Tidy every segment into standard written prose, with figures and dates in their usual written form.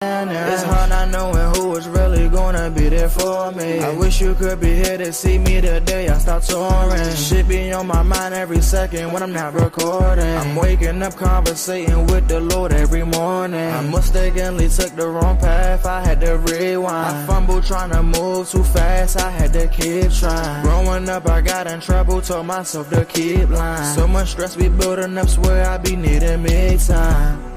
It's hard not knowing who is really gonna be there for me. I wish you could be here to see me the day I start touring. Shit be on my mind every second when I'm not recording. I'm waking up conversating with the Lord every morning. I mistakenly took the wrong path, I had to rewind. I fumbled trying to move too fast, I had to keep trying. Growing up I got in trouble, told myself to keep lying. So much stress be building up, swear I be needing me time.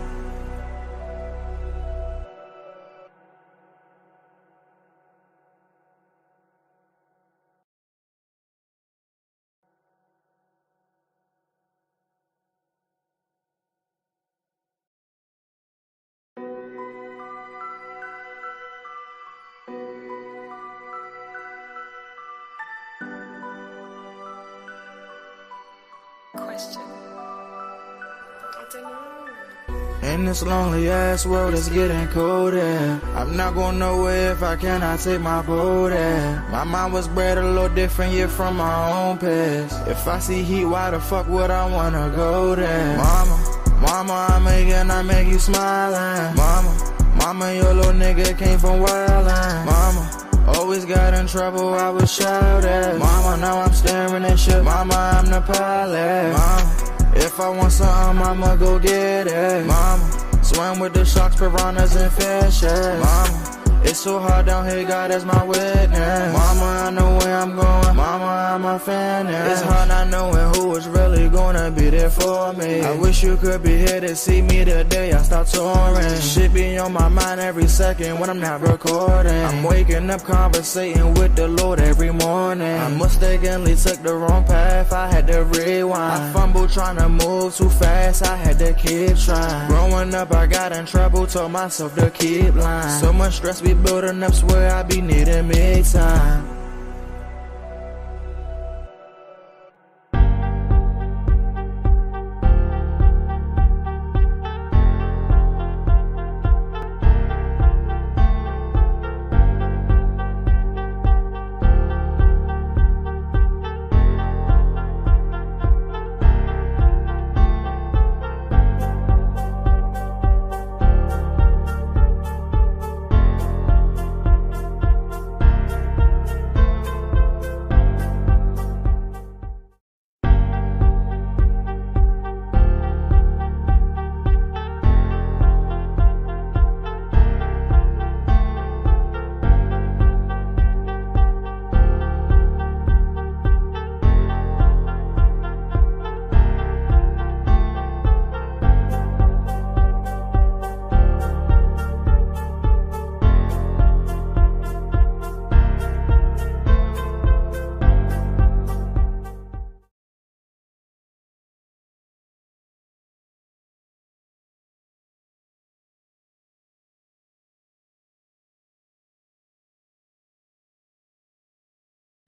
In this lonely ass world, it's getting colder. I'm not going nowhere if I cannot take my boat there. My mind was bred a little different, yeah, from my own past. If I see heat, why the fuck would I wanna go there? Mama, I make you smiling. Mama, your little nigga came from wildin'. Mama, always got in trouble, I was shouted. Mama, now I'm staring at shit. Mama, I'm the pilot. Mama, if I want something, I'ma go get it. Mama, swim with the sharks, piranhas, and fishes. Mama, it's so hard down here, God is my witness. Mama, I know where I'm going. Mama, I'm a fan. It's hard not knowing who is really gonna be there for me. I wish you could be here to see me the day I start touring. Shit be on my mind every second when I'm not recording. I'm waking up conversating with the Lord every morning. I mistakenly took the wrong path, I had to rewind. I fumbled trying to move too fast, I had to keep trying. Growing up I got in trouble, told myself to keep lying. So much stress be building up, swear I be needing me time.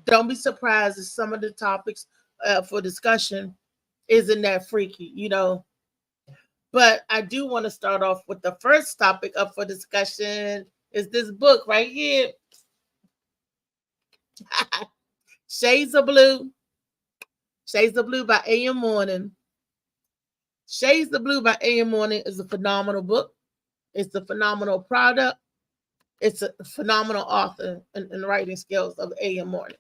Don't be surprised if some of the topics for discussion isn't that freaky, you know. But I do want to start off with the first topic up for discussion is this book right here. Shades of Blue. Shades of Blue by A.M. Morning. Shades of Blue by A.M. Morning is a phenomenal book. It's a phenomenal product. It's a phenomenal author and writing skills of A.M. Morning.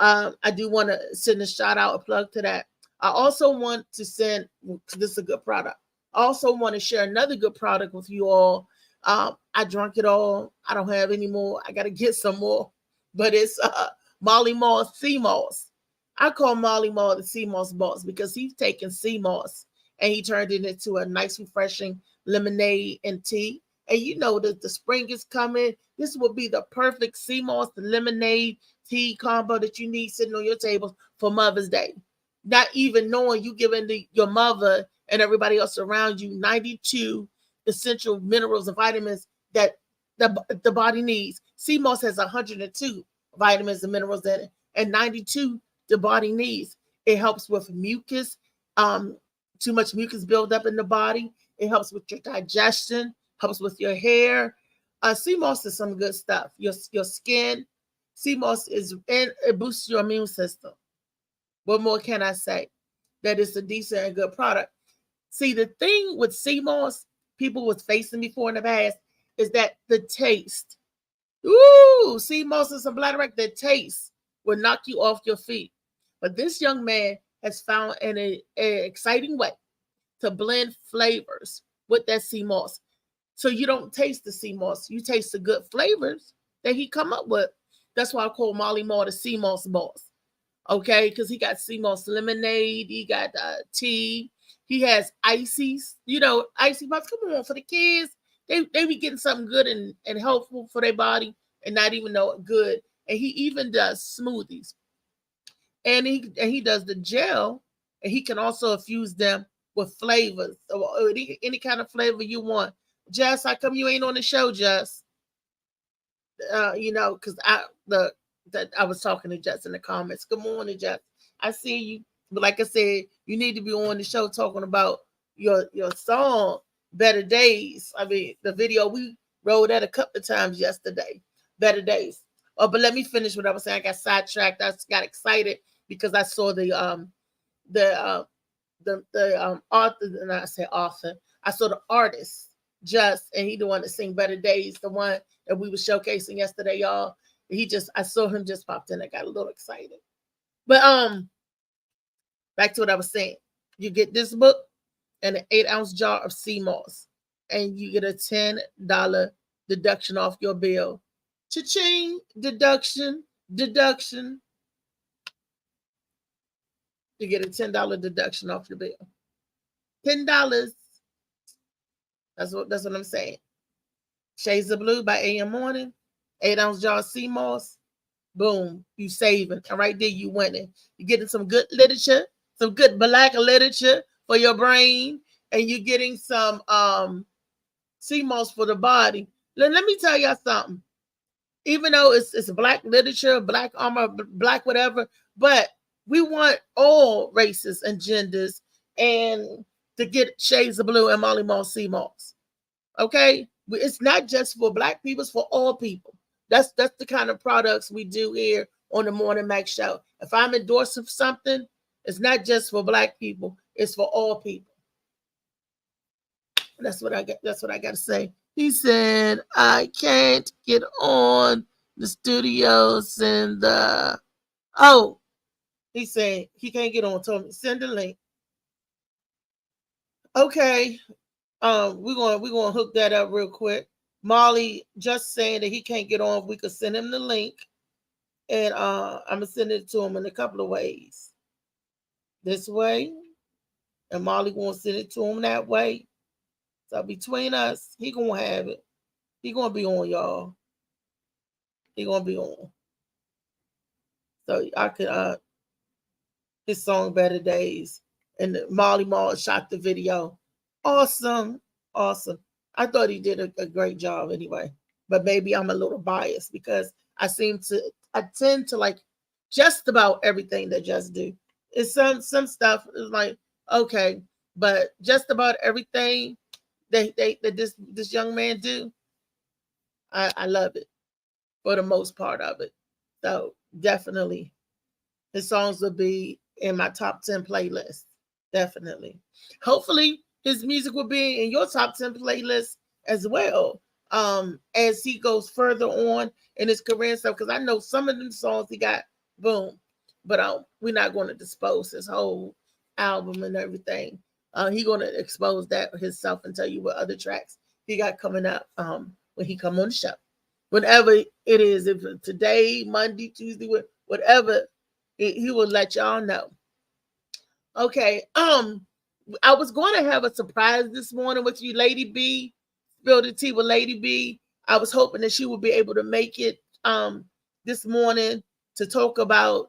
I do want to send a shout out, a plug to that. I also want to send, because this is a good product. I also want to share another good product with you all. I drank it all. I don't have any more. I got to get some more. But it's Molly Moss Sea Moss. I call Molly Moss the Sea Moss boss because he's taken sea moss and he turned it into a nice, refreshing lemonade and tea. And you know that the spring is coming. This will be the perfect sea moss, the lemonade, tea combo that you need sitting on your table for Mother's Day. Not even knowing you giving your mother and everybody else around you 92 essential minerals and vitamins that the body needs. Sea moss has 102 vitamins and minerals in it, and 92 the body needs. It helps with mucus, too much mucus build up in the body. It helps with your digestion, helps with your hair. Sea moss is some good stuff. Your skin. Sea moss it boosts your immune system. What more can I say? That it's a decent and good product. See, the thing with sea moss, people was facing before in the past, is that the taste. Ooh, sea moss and some bladderwrack, the taste will knock you off your feet. But this young man has found an exciting way to blend flavors with that sea moss. So you don't taste the sea moss, you taste the good flavors that he come up with. That's why I call Marley Marl the sea moss boss. Okay, because he got sea moss lemonade, he got tea, he has ices, icy pops. Come on, for the kids, they be getting something good and helpful for their body and not even know it good. And he even does smoothies, and he does the gel, and he can also infuse them with flavors or any kind of flavor you want. Jess, how come you ain't on the show, Jess? Because I was talking to Jess in the comments. Good morning, Jess. I see you, but like I said, you need to be on the show talking about your song, Better Days. I mean, the video we rolled that a couple of times yesterday, Better Days. Oh, but let me finish what I was saying. I got sidetracked. I got excited because I saw the author, and I say author. I saw the artist Just, and he the one that sing Better Days, the one that we were showcasing yesterday, y'all. I saw him just popped in. I got a little excited. But back to what I was saying. You get this book and an 8-ounce jar of sea moss, and you get a $10 deduction off your bill. Cha-ching! Deduction. You get a $10 deduction off your bill. $10. That's what I'm saying. Shades of Blue by AM Morning. 8-ounce jar of sea moss. Boom, you saving. And right there, you winning. You're getting some good literature, some good black literature for your brain, and you're getting some sea moss for the body. Let me tell y'all something. Even though it's black literature, black armor, black whatever, but we want all races and genders and to get Shades of Blue and Marley Marl sea moss. Okay? It's not just for black people, it's for all people. That's the kind of products we do here on the Morning Mac Show. If I'm endorsing something, it's not just for black people, it's for all people. That's what I got to say. He said, I can't get on the studios and he said he can't get on. Told me send a link. Okay. We're gonna hook that up real quick. Marley just saying that he can't get on. If we could send him the link, and I'm gonna send it to him in a couple of ways. This way, and Marley gonna send it to him that way. So between us, he gonna have it. He gonna be on, y'all. He gonna be on. So I could his song Better Days, and Marley Marl shot the video. Awesome. I thought he did a great job anyway, but maybe I'm a little biased because I tend to like just about everything that Just do. It's some stuff is like okay, but just about everything that this young man do, I love it for the most part of it. So definitely, his songs will be in my top 10 playlist. Definitely. Hopefully, his music will be in your top 10 playlist as well. As he goes further on in his career and stuff, because I know some of them songs he got boom, but we're not going to dispose his whole album and everything. He's going to expose that himself and tell you what other tracks he got coming up when he come on the show. Whenever it is, if today, Monday, Tuesday, whatever, he will let y'all know. Okay. I was going to have a surprise this morning with you, Lady B. Spill the tea with Lady B. I was hoping that she would be able to make it this morning to talk about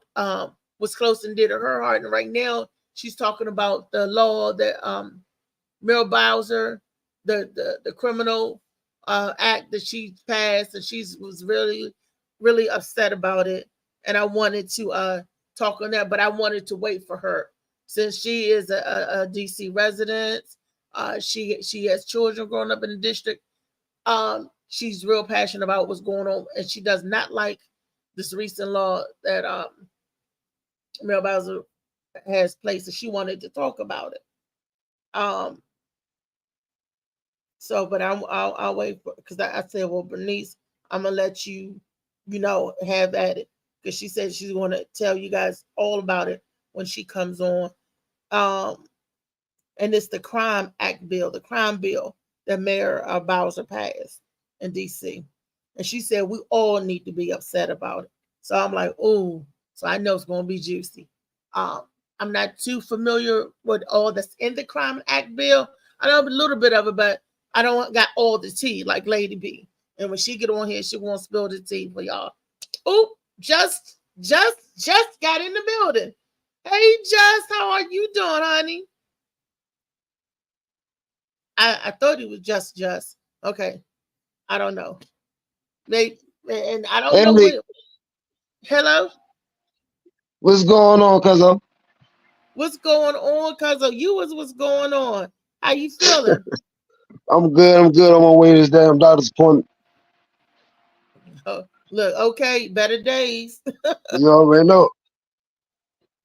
what's close and dear to her heart. And right now, she's talking about the law that Muriel Bowser, the criminal act that she passed, and she was really, really upset about it. And I wanted to talk on that, but I wanted to wait for her. Since she is a DC resident, she has children growing up in the district. She's real passionate about what's going on, and she does not like this recent law that Muriel Bowser has placed, and she wanted to talk about it. So, but I'll wait for because I said, well, Bernice, I'm gonna let you, have at it because she said she's gonna tell you guys all about it when she comes on. Um, and it's the Crime Act bill, the crime bill that Mayor Bowser passed in D.C. And she said we all need to be upset about it. So I'm like, oh, so I know it's gonna be juicy. Um, I'm not too familiar with all that's in the Crime Act bill. I know a little bit of it, but I don't got all the tea like Lady B. And when she get on here, she won't spill the tea for y'all. Oop, just got in the building. Hey, Just, how are you doing, honey? I thought it was just. Okay, I don't know. They and I don't know Emily, when. Hello, what's going on, cousin? what's going on? Cause of you is what's going on. How you feeling? I'm good. I'm good on my way to this damn doctor's appointment. Oh, look, okay, better days. You already know.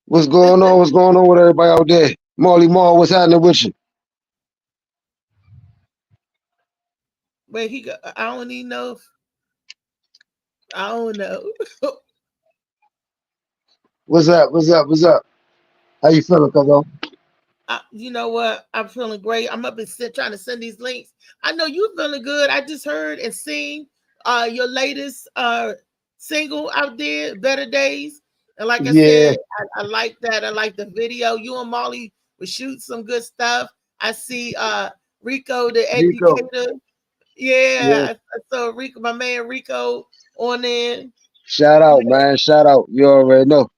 What's going on? What's going on with everybody out there? Marley Marl, what's happening with you? Wait, he got. I don't even know. I don't know. What's up? What's up? What's up? How you feeling, cousin? You know what? I'm feeling great. I'm up and trying to send these links. I know you feeling good. I just heard and seen your latest single out there, Better Days. And like I Yeah, said, I like that. I like the video. You and Molly would shoot some good stuff. I see Rico the Rico. educator. Yeah. Yeah, I saw Rico, my man Rico on there. Shout out, man. Shout out. You already know.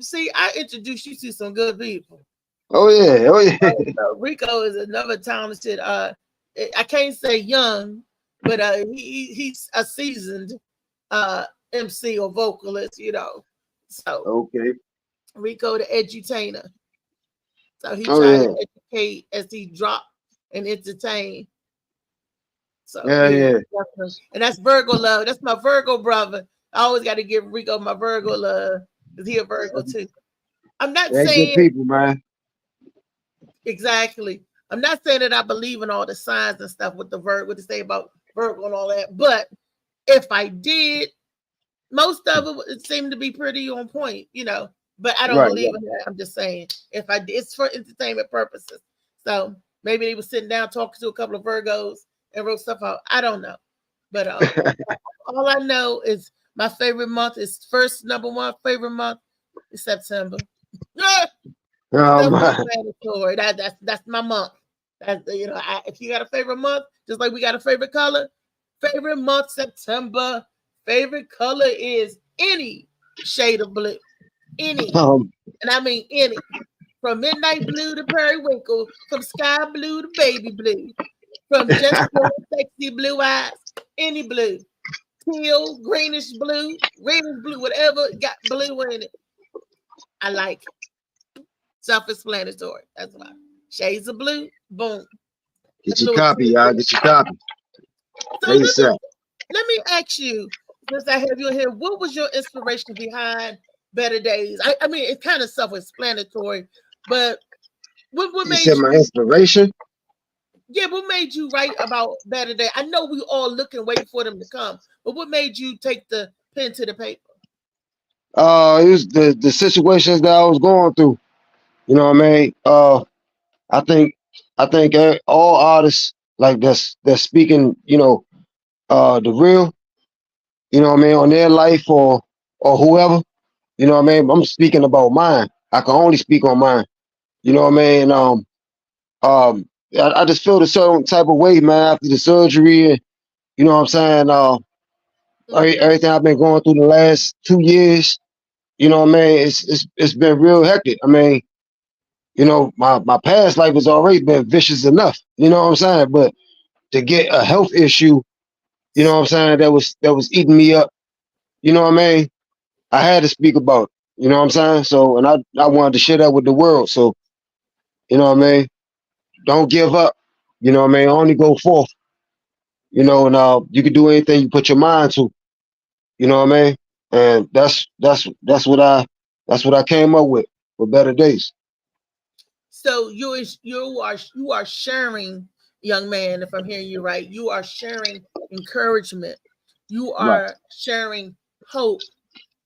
See, I introduced you to some good people. Oh yeah. Oh yeah. Rico is another talented. I can't say young, but he's a seasoned uh MC or vocalist. So Okay. Rico the edutainer. So he Oh tried to yeah. educate as he dropped and entertain. So Yeah, yeah, yeah. definitely. And that's Virgo love. That's my Virgo brother. I always got to give Rico my Virgo love because he a Virgo too. I'm not They're good saying people, man. exactly. I'm not saying that I believe in all the signs and stuff with the Virgo, what to say about Virgo and all that. But if I did, most of it seemed to be pretty on point. But I don't Right, believe right. in that. I'm just saying if I did, it's for entertainment purposes. So maybe they were sitting down talking to a couple of Virgos and wrote stuff out. I don't know. But all I know is my favorite month is first number one favorite month is September. Man. Self-explanatory. That's my month. If you got a favorite month, just like we got a favorite color, favorite month September. Favorite color is any shade of blue, any, Um, and I mean any, from midnight blue to periwinkle, from sky blue to baby blue, from just your sexy blue eyes, any blue, teal, greenish blue, whatever got blue in it. I like it. Self-explanatory. That's why. Shades of blue, boom. The get your blue is copy, y'all. Get your copy. so Hey, sir. let me ask you, since I have you here, what was your inspiration behind Better Days? I mean, it's kind of self-explanatory, but what You made said you? my inspiration. Yeah, what made you write about Better Day? I know we all look and wait for them to come, but what made you take the pen to the paper? It was the situations that I was going through. You know what I mean? I think all artists like that's speaking, the real, you know what I mean, on their life or whoever, you know what I mean. I'm speaking about mine. I can only speak on mine. You know what I mean? I just feel a certain type of way, man, after the surgery, and you know what I'm saying. Mm-hmm. Everything I've been going through the last 2 years, you know what I mean. It's been real hectic. I mean, my past life has already been vicious enough. You know what I'm saying, but to get a health issue, you know what I'm saying, that was eating me up. You know what I mean? I had to speak about it. You know what I'm saying? So, and I wanted to share that with the world. So, you know what I mean? Don't give up. You know what I mean? Only go forth. And you can do anything you put your mind to. You know what I mean? And that's what I came up with Better Days. So you are sharing young man, if I'm hearing you right. You are sharing encouragement. You Right. are sharing hope.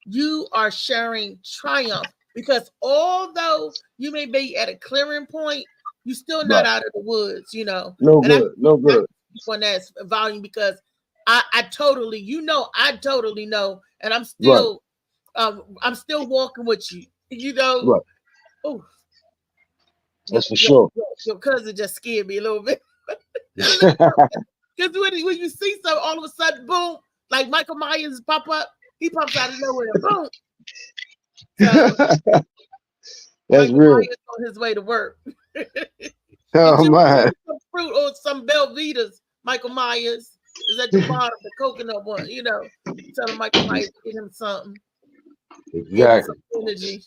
You are sharing triumph, because although you may be at a clearing point, you're still not Right. out of the woods, you know. No And I good. No good. on that volume, because I totally, I totally know, and Right. I'm still walking with you, you know. Right. Oh, That's for sure. your cousin just scared me a little bit. That's Because when you see something, all of a sudden, boom, like Michael Myers pop up, he pops out of nowhere, boom. So Michael real. Myers on his way to work. Oh Get you man. some fruit or some Belvitas. Michael Myers is at the bottom, the coconut one. You know, tell him Michael Myers, get him something, give him Exactly. some energy.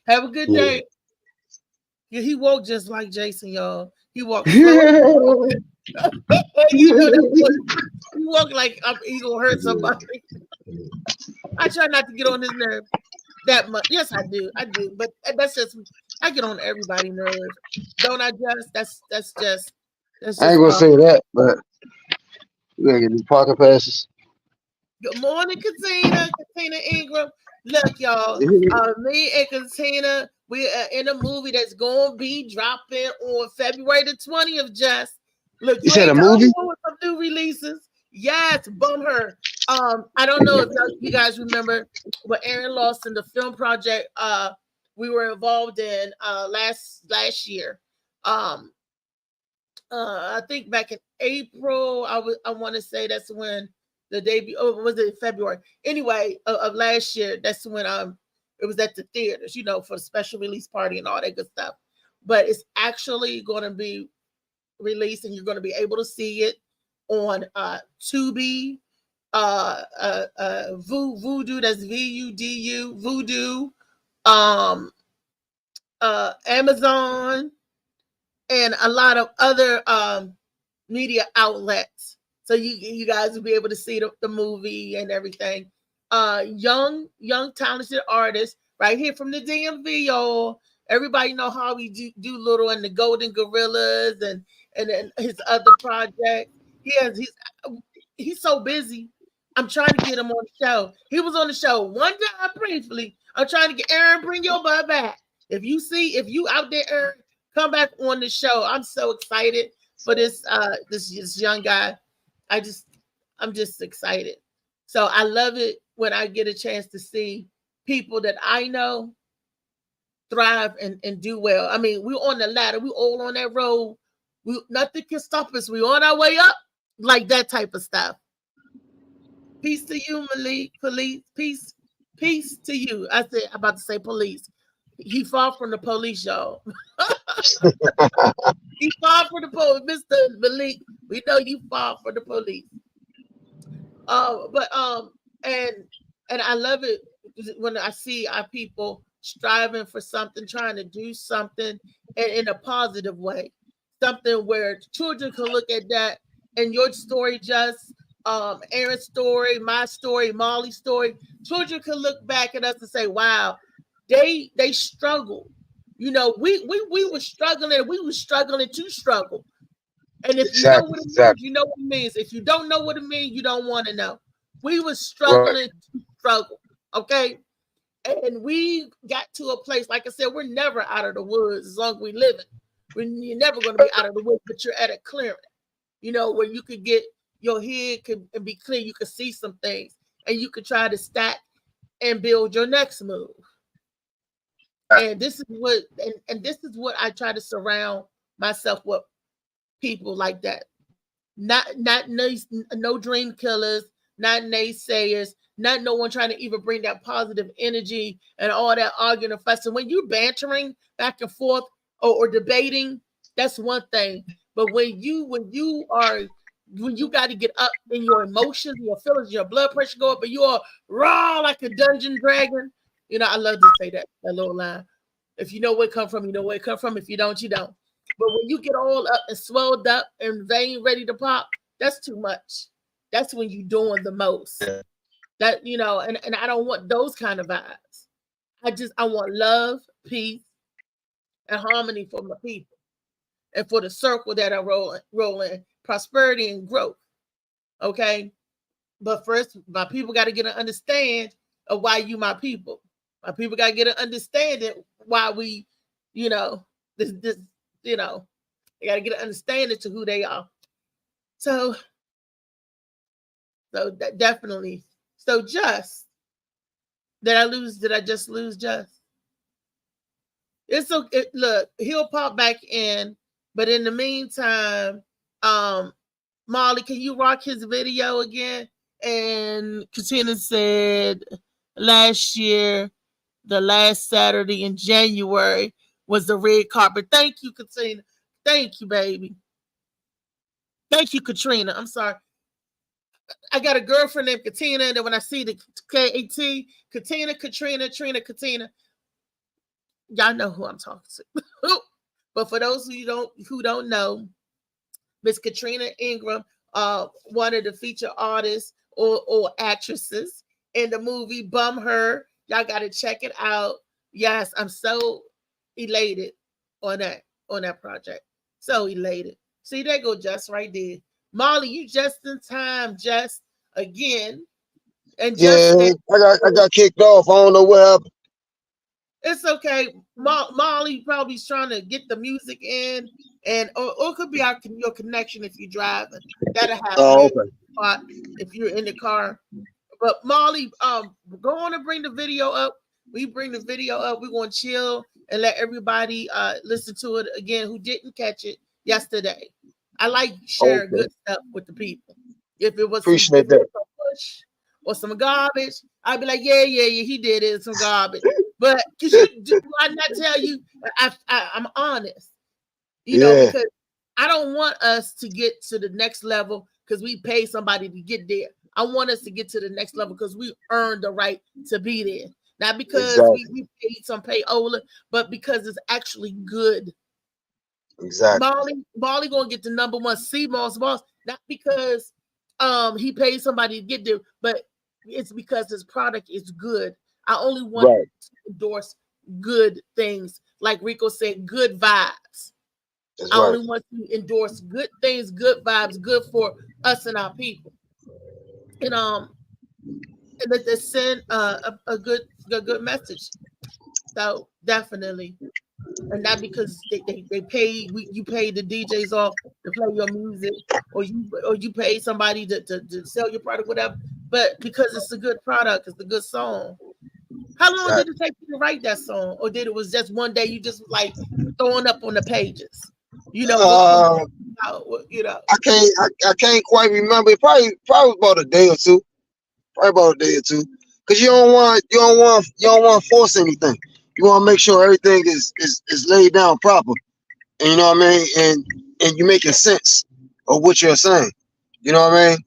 Have a good Yeah. day. Yeah, he walked just like Jason, y'all. He walked slow. You know that voice. He walk like he gonna hurt somebody. I try not to get on his nerve that much. Yes, I do. I do. But that's just, I get on everybody's nerves. Don't I, just? That's just I ain't gonna raw. say that, but we gotta get these parking passes. Good morning, Katina Ingram. Look, y'all. You Me and Katina, we are in a movie that's gonna be dropping on February the 20th. Just look, you said a ain't the only movie? one with some new releases. Yes, bum her. I don't know if you guys remember, but Aaron Lawson, the film project we were involved in last year. I think back in April, I want to say that's when the debut. Oh, was it February? Anyway, of last year, that's when it was at the theaters, you know, for the special release party and all that good stuff. But it's actually going to be released, and you're going to be able to see it on Tubi, Vudu. That's VUDU, Vudu, um, Amazon, and a lot of other media outlets. So you guys will be able to see the movie and everything. Young talented artists right here from the DMV, y'all. Everybody know how we do Little and the Golden Gorillas and then his other project. He's so busy. I'm trying to get him on the show. He was on the show one time briefly. I'm trying to get Aaron, bring your butt back. If you out there, Aaron, come back on the show. I'm so excited for this young guy. I'm just excited. So I love it when I get a chance to see people that I know thrive and do well. I mean, we're on the ladder. We all on that road. Nothing can stop us. We on our way up, like that type of stuff. Peace to you, Malik. Police. Peace to you. I'm about to say police. He fought from the police, y'all. He fought for the police, Mr. Malik. We know you fought for the police. And I love it when I see our people striving for something, trying to do something in a positive way, something where children can look at that. And your story, just Aaron's story, my story, Molly's story, children can look back at us and say, "Wow, they struggled." You know, we were struggling. We were struggling to struggle. And if you know what it means, you know what it means. If you don't know what it means, you don't want to know. We were struggling to struggle, okay? And we got to a place, like I said, we're never out of the woods as long as we live it. You're never going to be out of the woods, but you're at a clearing, you know, where you could get your head can be clear. You could see some things, and you could try to stack and build your next move. And this is what I try to surround myself with, people like that. Not no dream killers, not naysayers, not no one trying to even bring that positive energy and all that arguing and fussing. When you're bantering back and forth or debating, that's one thing. But when you got to get up in your emotions, your feelings, your blood pressure go up, and you are raw like a dungeon dragon. You know, I love to say that little line. If you know where it come from, you know where it come from. If you don't, you don't. But when you get all up and swelled up and vein ready to pop, that's too much. That's when you're doing the most. That, you know, and I don't want those kind of vibes. I want love, peace, and harmony for my people. and for the circle that are rolling prosperity and growth. Okay. But first, my people got to get an understand of why you my people. My people got to get an understanding why we, this, they got to get an understanding to who they are. So that definitely. So Just, did I just lose Just? It's okay. Look, he'll pop back in, but in the meantime, Molly, can you rock his video again? And Katina said last year, the last Saturday in January was the red carpet. Thank you, Katina. Thank you, baby. Thank you, Katrina. I'm sorry. I got a girlfriend named Katina, and then when I see the K-A-T, Katina, Katrina, Trina, Katina, y'all know who I'm talking to. But for those who don't know, Miss Katrina Ingram, one of the featured artists or actresses in the movie Bum Her. Y'all got to check it out. Yes, I'm so elated on that project. So elated. See, there go Just right there. Molly, you just in time, Just again. And yeah, Just I got kicked off. I don't know what happened. It's okay. Molly probably trying to get the music in, and or it could be your connection if you're driving. That'll happen. Oh, okay. If you're in the car. But Molly, go on and bring the video up. We bring the video up. We're gonna chill and let everybody listen to it again who didn't catch it yesterday. I like sharing good stuff with the people. If it was Appreciate that. push or some garbage, I'd be like, yeah, he did it. Some garbage. But because I not tell you, I'm honest, because I don't want us to get to the next level because we pay somebody to get there. I want us to get to the next level because we earned the right to be there. Not because we paid some payola, but because it's actually good. Exactly. Molly gonna get the number one CMOS boss, not because he paid somebody to get there, but it's because his product is good. I only want to endorse good things. Like Rico said, good vibes. I only want to endorse good things, good vibes, good for us and our people. And that they send a good message. So definitely. And not because they pay you pay the DJs off to play your music, or you pay somebody to sell your product, whatever, but because it's a good product, it's a good song. How long did it take you to write that song? Or did it was just one day you just like throwing up on the pages? I can't quite remember. It probably about a day or two. Because you don't want to force anything. You want to make sure everything is laid down proper. And you know what I mean? And you making sense of what you're saying. You know what I mean?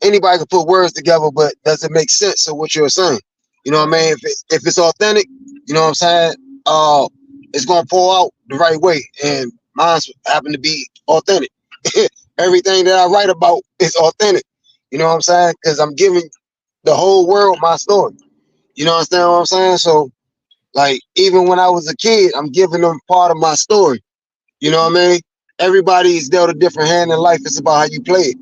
Anybody can put words together, but does it make sense of what you're saying? You know what I mean? If it's authentic, you know what I'm saying? It's gonna pull out the right way. And mine's happen to be authentic. Everything that I write about is authentic. You know what I'm saying? Because I'm giving the whole world my story. You know what I'm saying? So, like, even when I was a kid, I'm giving them part of my story. You know what I mean? Everybody's dealt a different hand in life. It's about how you play it.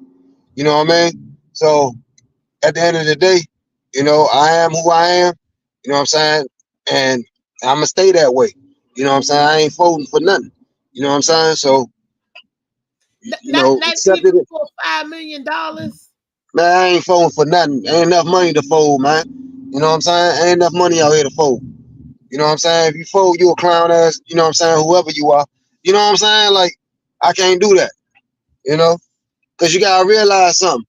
You know what I mean? So, at the end of the day, I am who I am. You know what I'm saying? And I'm going to stay that way. You know what I'm saying? I ain't folding for nothing. You know what I'm saying? So, not even for $5 million. Man, I ain't folding for nothing. Ain't enough money to fold, man. You know what I'm saying? Ain't enough money out here to fold. You know what I'm saying? If you fold, you a clown ass, you know what I'm saying? Whoever you are. You know what I'm saying? Like, I can't do that. Because you got to realize something.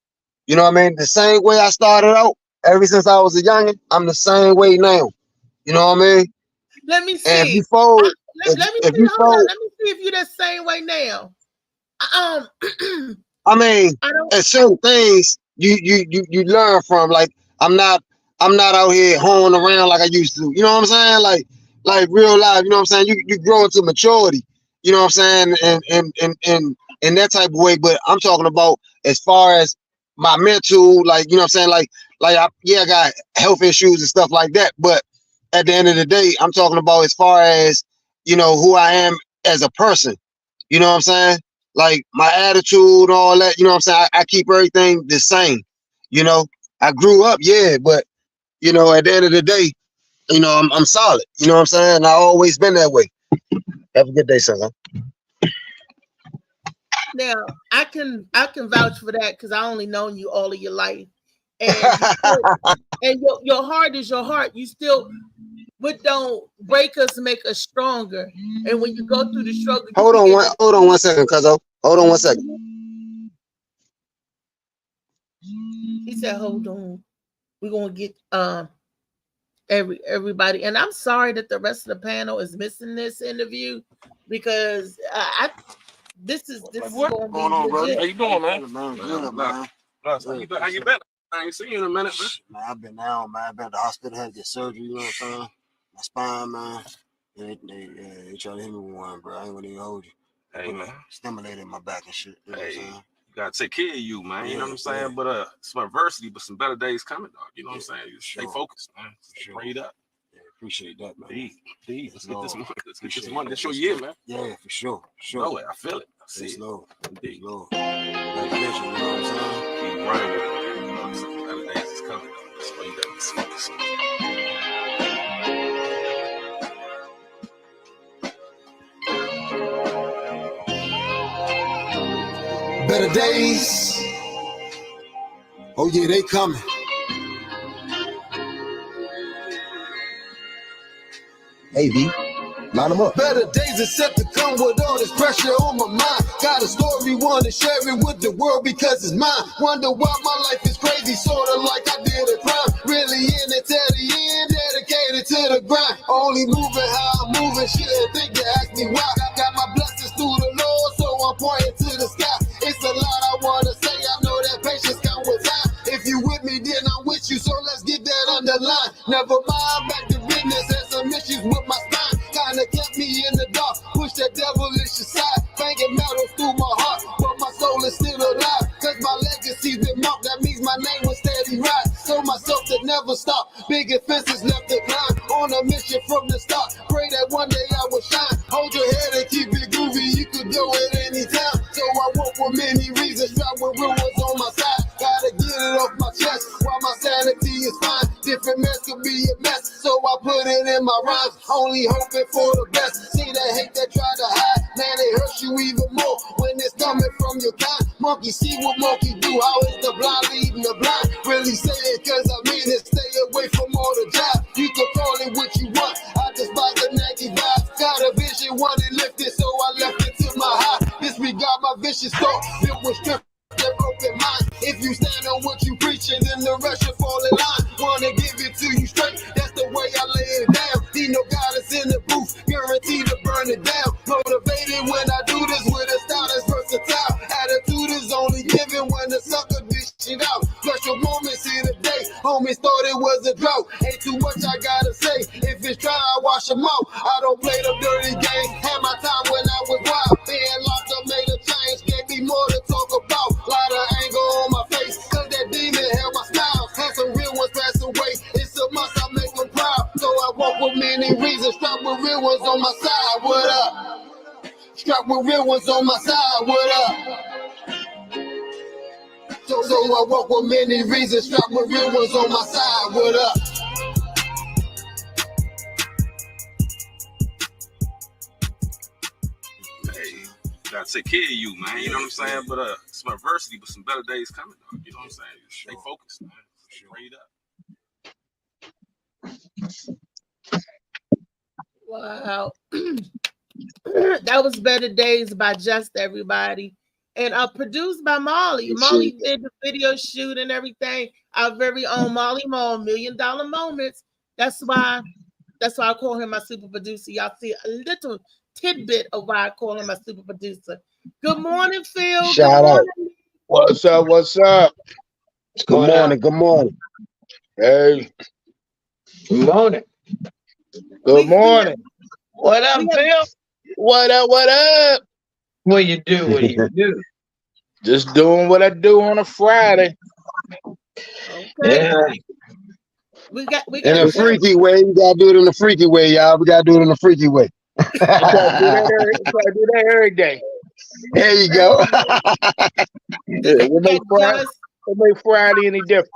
You know what I mean? The same way I started out, ever since I was a youngin', I'm the same way now. You know what I mean? Let me see. And if you fold, let me see if you're the same way now. I mean, at certain things you learn from. Like, I'm not out here hoeing around like I used to. You know what I'm saying? Like real life. You know what I'm saying? You grow into maturity. You know what I'm saying? And in that type of way. But I'm talking about as far as my mental, like, you know what I'm saying? Like I got health issues and stuff like that. But at the end of the day, I'm talking about as far as, who I am as a person. You know what I'm saying? Like my attitude, all that. You know what I'm saying? I keep everything the same. You know, I grew up, yeah, but you know, at the end of the day, you know, I'm solid. You know what I'm saying? I always been that way. Have a good day, son. Now I can vouch for that because I only known you all of your life, and you still, and your heart is your heart. You still, but don't break us, make us stronger. And when you go through the struggle, hold on one second, cuzzo. Hold on 1 second. He said, "Hold on, we're gonna get everybody." And I'm sorry that the rest of the panel is missing this interview because this is what's going on, brother? How you doing, man? Good, man. How you been? I ain't seen you in a minute, man. I've been down, man. I've been to the hospital, had to get surgery, you know what I'm saying? My spine, man. They try to hit me with one, bro. I ain't gonna even hold you. Hey, man. Stimulated my back and shit. You know what I'm saying? You gotta take care of you, man. You know what I'm saying? Yeah. But some adversity, but some better days coming, dog. You know what I'm saying? You stay focused, man. Stay prayed up. Yeah, appreciate that, man. Please. Let's get this money. Let's get this money. That's your year, man. Yeah, for sure. Know it. I feel it. I see it. Slow. Indeed. Slow. Congratulations, you know what I'm saying? Keep running with it. You know what I'm saying? Better days is coming, though. That's why you gotta be focused. Better days. Oh yeah, they coming. Hey V, line them up. Better days are set to come with all this pressure on my mind. Got a story, wanna share it with the world because it's mine. Wonder why my life is crazy, sorta like I did a crime. Really in it till the end, dedicated to the grind. Only moving how I'm moving, shouldn't think to ask me why. Got my blessings through the Lord, so I'm pointing to the sky. It's a lot I wanna say, I know that patience comes with time. If you with me, then I'm with you, so let's get that underlined. Never mind, back to business, had some issues with my spine. Kinda kept me in the dark, push that devilish aside. Banging metals through my heart, but my soul is still alive. Cause my legacy's been marked, that means my name will steady rise. Told myself to never stop, big fences left to climb. On a mission from the start, pray that one day I will shine. Hold your head and keep it groovy, you could go at any time. So I walk for many reasons, try with real ones on my side. Gotta get it off my chest, while my sanity is fine. Different mess could be a mess, so I put it in my rhymes. Only hoping for the best, see the hate that try to hide. Man, it hurts you even more when it's coming from your kind. Monkey see what monkey do, how is the blind leading the blind? Really say it cause I mean it, stay away from all the jive. You can call it what you want, I just buy the Nike vibe. Got a vision, wanted lifted, so I left it to my high. Disregard my vicious thought, built with strength. That broken mind. If you stand on what you preaching, then the rest should fall in line. Wanna give it to you straight, that's the way I lay it down. Need no guidance in the booth, guaranteed to burn it down. Motivated when I do this with a style that's versatile. Attitude is only given when the sucker dish it out. Special moments in the day, homies thought it was a drought. Ain't too much I gotta say, if it's dry I wash them out. I don't play the dirty game, had my time when I was wild. Being locked up made a change, gave me more to talk about. Lot of anger on my face, cause that demon held my style. Had some real ones pass away, it's a must I make them proud. So I walk with many reasons, strapped with real ones on my side, what up? Strapped with real ones on my side, what up? So I walk with many reasons, strapped with real ones on my side, what up? Gotta take care of you, man. You know what I'm saying? But some adversity, but some better days coming, dog. You know what I'm saying? Stay focused, man. Stay prayed up. Wow. That was Better Days by Just Everybody. And produced by Molly. Molly did the video shoot and everything. Our very own Molly Mall, $1 Million Moments. That's why I call him my super producer. Y'all see a little tidbit of why I call him my super producer. Good morning, Phil. Shout out. What's up? What's up? Good morning. Good morning. Hey. Good morning. Good morning. What up, Phil? What up? What up? What you do? What do you do? Just doing what I do on a Friday. Okay. Yeah. We got in a freaky way. We gotta do it in a freaky way, y'all. We gotta do it in a freaky way. I try to do that every day. There you go. Yeah, what make Friday any different?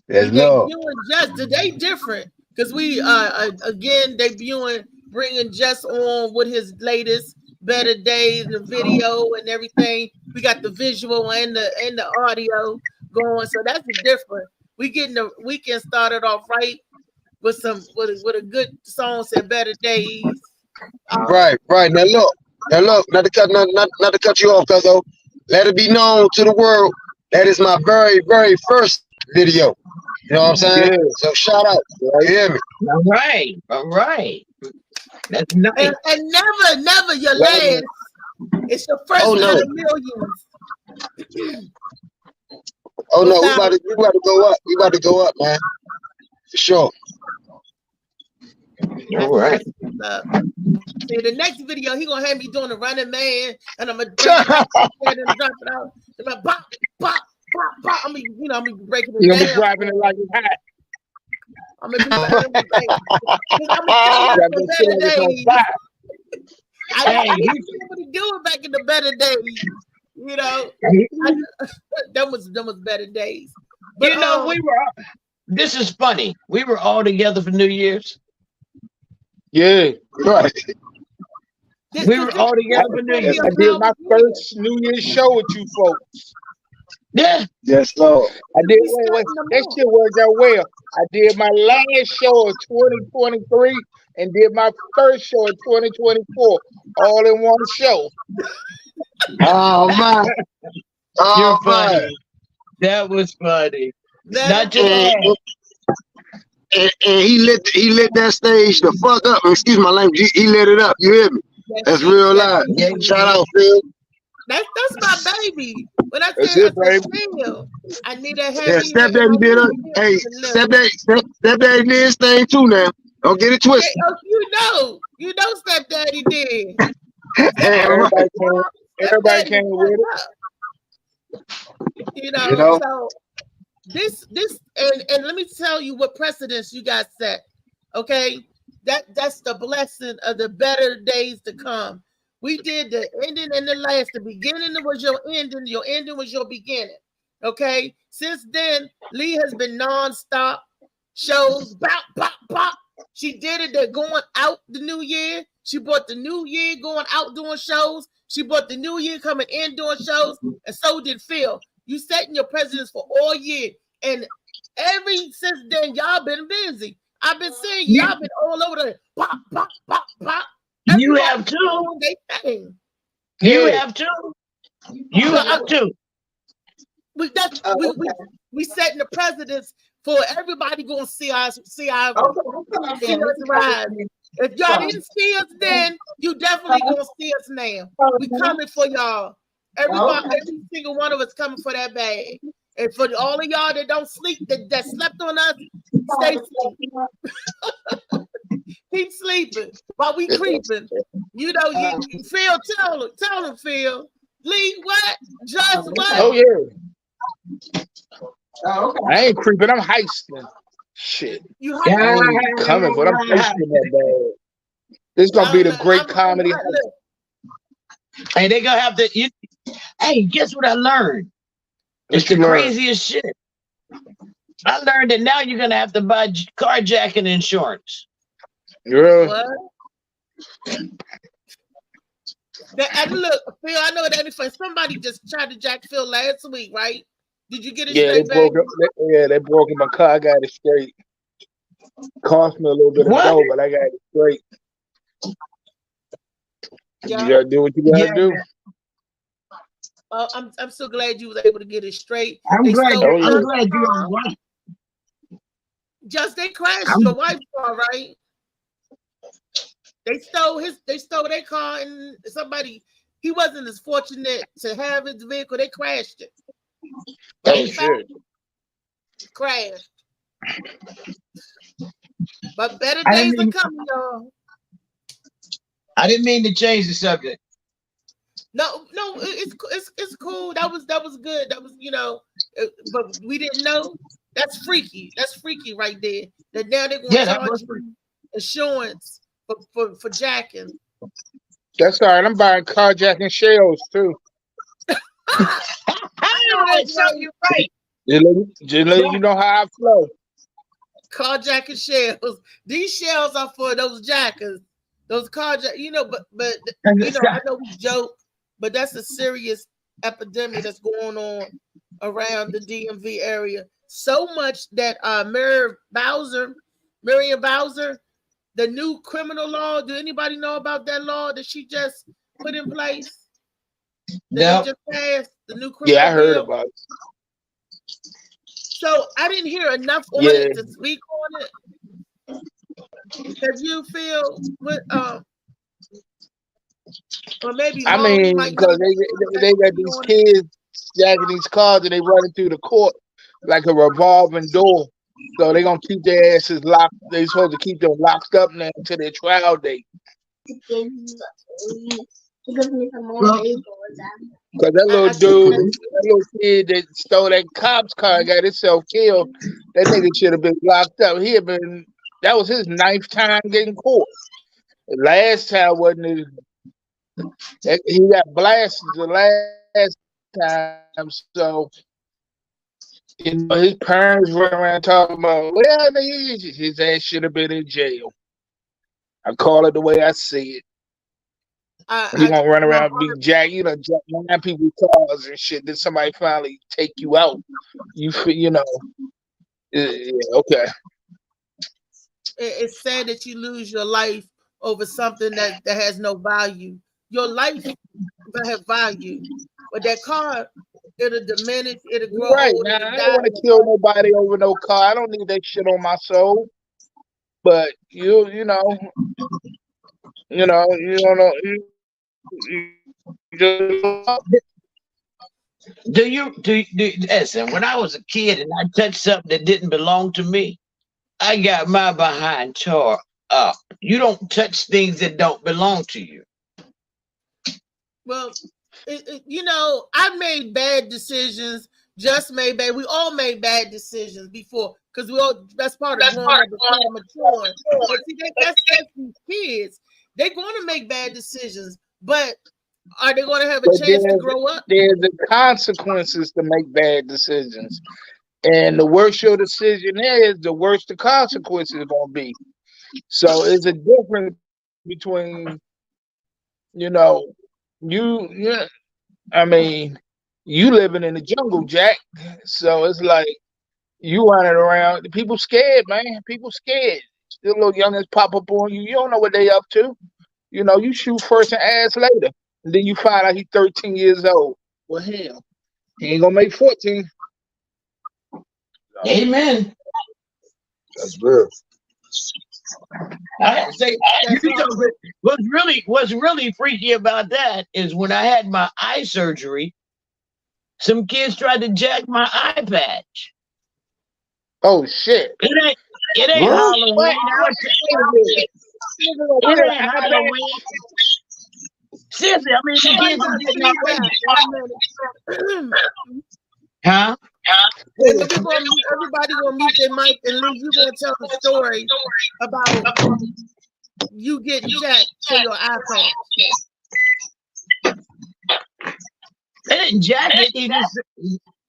Yes, We Lord. debuting Just today different because we again debuting bringing Just on with his latest Better Days, the video and everything. We got the visual and the audio going, so that's the difference. We getting the weekend started off right with a good song said Better Days. Right. Now look, not to cut you off, cuzzo. Let it be known to the world that is my very, very first video. You know what I'm saying? Yeah. So shout out. You hear me? All right. That's nice. And never your last. It's your first Oh, no. out of millions. Oh no, we about to go up. We about to go up, man. For sure. All right. See, the next video, he gonna have me doing the Running Man, and I'm gonna drop it out. I'm gonna bop, bop, bop, bop. I'm gonna be breaking it You're down. gonna be dropping it like it's hot. I'm gonna tell you the better days. I used to be able to do it back in the better days. You know, that was better days. But You know, this is funny. We were all together for New Year's. Yeah. Right. We were all together for New Year's. I did my first New Year's show with you folks. Yeah. Yes, Lord. I did that shit worked out well. I did my last show of 2023 and did my first show of 2024 all in one show. Oh man. You're funny. That was funny. Not just And he lit that stage the fuck up. Excuse my language. He lit it up. You hear me? That's real live. Yeah. Shout out, Phil. That's my baby. When I That's said it, Phil, I need a Yeah, heavy. Stepdaddy did it. Hey, Stepdaddy did his thing too now. Don't get it twisted. You know Stepdaddy did. Everybody came with it. You know, so this and let me tell you what precedents you guys set. Okay, that's the blessing of the better days to come. We did the ending and the last. The beginning was your ending. Your ending was your beginning. Okay. Since then, Lee has been nonstop shows. Bop, bop, bop. She did it. They're going out the new year. She brought the new year going out doing shows. She brought the new year coming in doing shows. And so did Phil. You setting your precedents for all year. And since then, y'all been busy. I've been seeing y'all been all over the pop, pop, pop, pop. You have too. You have too. You have too. We setting the precedents for everybody going to see us rise. If y'all didn't see us then, you definitely gonna see us now. We coming for y'all. Every single one of us coming for that bag. And for all of y'all that don't sleep, that slept on us, stay asleep. Keep sleeping while we creeping. You know, you Phil, tell him, Phil. Lee, what? Just what? Oh yeah. I ain't creeping. I'm heisting. Shit. You I ain't coming, but I'm heisting that bag. This is gonna be the great comedy. Hey, they gonna have to. Hey, guess what I learned? It's the craziest shit. I learned that now you're gonna have to buy carjacking insurance. Really? What? And look, Phil, I know that if somebody just tried to jack Phil last week, right? Did you get it straight back? They broke in my car. I got it straight. Cost me a little bit of dough, but I got it straight. Yeah. You gotta do what you gotta do. I'm so glad you was able to get it straight. I'm glad you were right. Just they crashed your wife's car, right? They stole their car, and he wasn't as fortunate to have his vehicle. They crashed it. Oh shit! Crashed. But better days are coming, y'all. I didn't mean to change the subject. No, it's cool. That was good. That was, but we didn't know. That's freaky. That's freaky right there. That now they're going to charge you insurance for jacking. That's all right. I'm buying carjacking shells too. That's So right. you're right. Just let you know how I flow. Carjacking shells. These shells are for those jackers, those carjack. You know, but you know, I know we joke, but that's a serious epidemic that's going on around the DMV area. So much that Miriam Bowser, the new criminal law. Do anybody know about that law that she just put in place? That No. they just passed the new criminal Yeah, I heard bill. about it. So I didn't hear enough on Yeah. it to speak on it. Because you feel what or maybe I Long mean, might because know they got these kids jacking these cars and they running through the court like a revolving door. So they gonna keep their asses locked. They supposed to keep them locked up now until their trial date. Because that little dude, that little kid that stole that cop's car and got himself killed, that nigga should have been locked up. That was his 9th time getting caught. The last time wasn't his. He got blasted the last time, so you know his parents run around talking about, well, his ass should have been in jail. I call it the way I see it. He gonna run around and be jack 9 people's cars and shit. Then somebody finally take you out. You know, yeah, okay. It's sad that you lose your life over something that has no value. Your life will have value, but that car, it'll diminish, it'll grow Right old, now, it'll I die. don't want to kill nobody over no car. I don't need that shit on my soul. But you know, you don't know. Listen, when I was a kid and I touched something that didn't belong to me, I got my behind tore up. You don't touch things that don't belong to you. Well, you know, I made bad decisions. Just made bad. We all made bad decisions before, because that's part of growing up, part of maturing. But see, that's these kids. They're going to make bad decisions, but are they going to have a chance to grow up? There's the consequences to make bad decisions, and the worse your decision is, the worse the consequences are going to be. So it's a difference between, I mean, you living in the jungle, Jack. So it's like you running around. The people scared, man. People scared. The little youngins pop up on you. You don't know what they up to. You know, you shoot first and ask later. And then you find out he's 13 years old. Well, hell, he ain't gonna make 14. Amen. That's real. I say, what's really freaky about that is when I had my eye surgery, some kids tried to jack my eye patch. Oh shit! It ain't Halloween. It ain't Halloween. Seriously, I mean, the kids are getting outrageous. Huh? Everybody gonna mute their mic, and Lee, you gonna tell the story about you getting jacked for your iPad. They didn't jack it.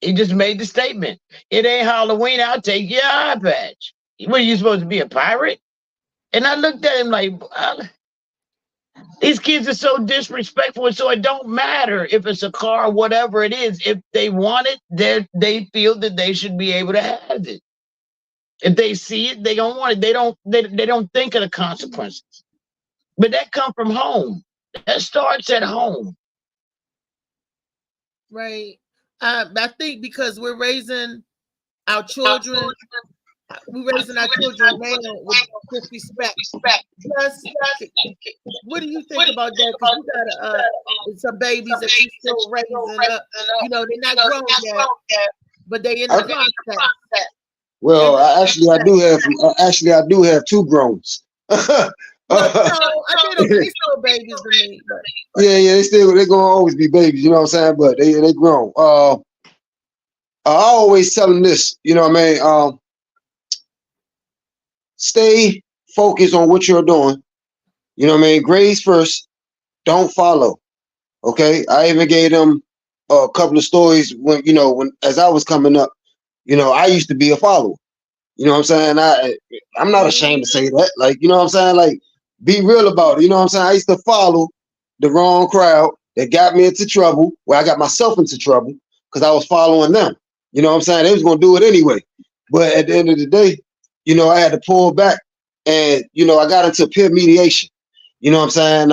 He just made the statement. It ain't Halloween. I'll take your eye patch. What, are you supposed to be a pirate? And I looked at him like, these kids are so disrespectful. So it don't matter if it's a car or whatever it is. If they want it, they feel that they should be able to have it. If they see it, they don't want it. They don't think of the consequences. But that come from home. That starts at home. Right. I think because we're raising our children, now with disrespect. Plus, what do you think about that? Because you got some babies that you still raising up. You know, they're not grown yet, but they in the process. Well, I do have 2 growns. I think they still babies to me. But. Yeah, they're gonna always be babies, you know what I'm saying? But they grown. I always tell them this, you know what I mean? Stay focused on what you're doing. You know what I mean? Grades first. don't follow. Okay, I even gave them a couple of stories when when as I was coming up. I used to be a follower. You know what I'm saying? I'm not ashamed to say that. Like, you know what I'm saying? Like, be real about it. You know what I'm saying? I used to follow the wrong crowd that got me into trouble, where I got myself into trouble because I was following them. You know what I'm saying? They was gonna do it anyway. But at the end of the day, I had to pull back, and I got into peer mediation. You know what I'm saying?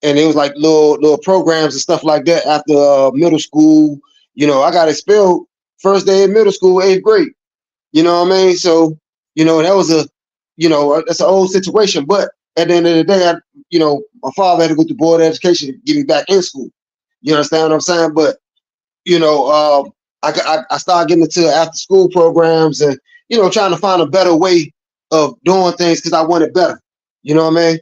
And it was like little programs and stuff like that after middle school. I got expelled first day in middle school, 8th grade. You know what I mean? So, that was that's an old situation. But at the end of the day, my father had to go to board of education to get me back in school. You understand what I'm saying? But, I started getting into after school programs and, trying to find a better way of doing things because I wanted better. You know what I mean?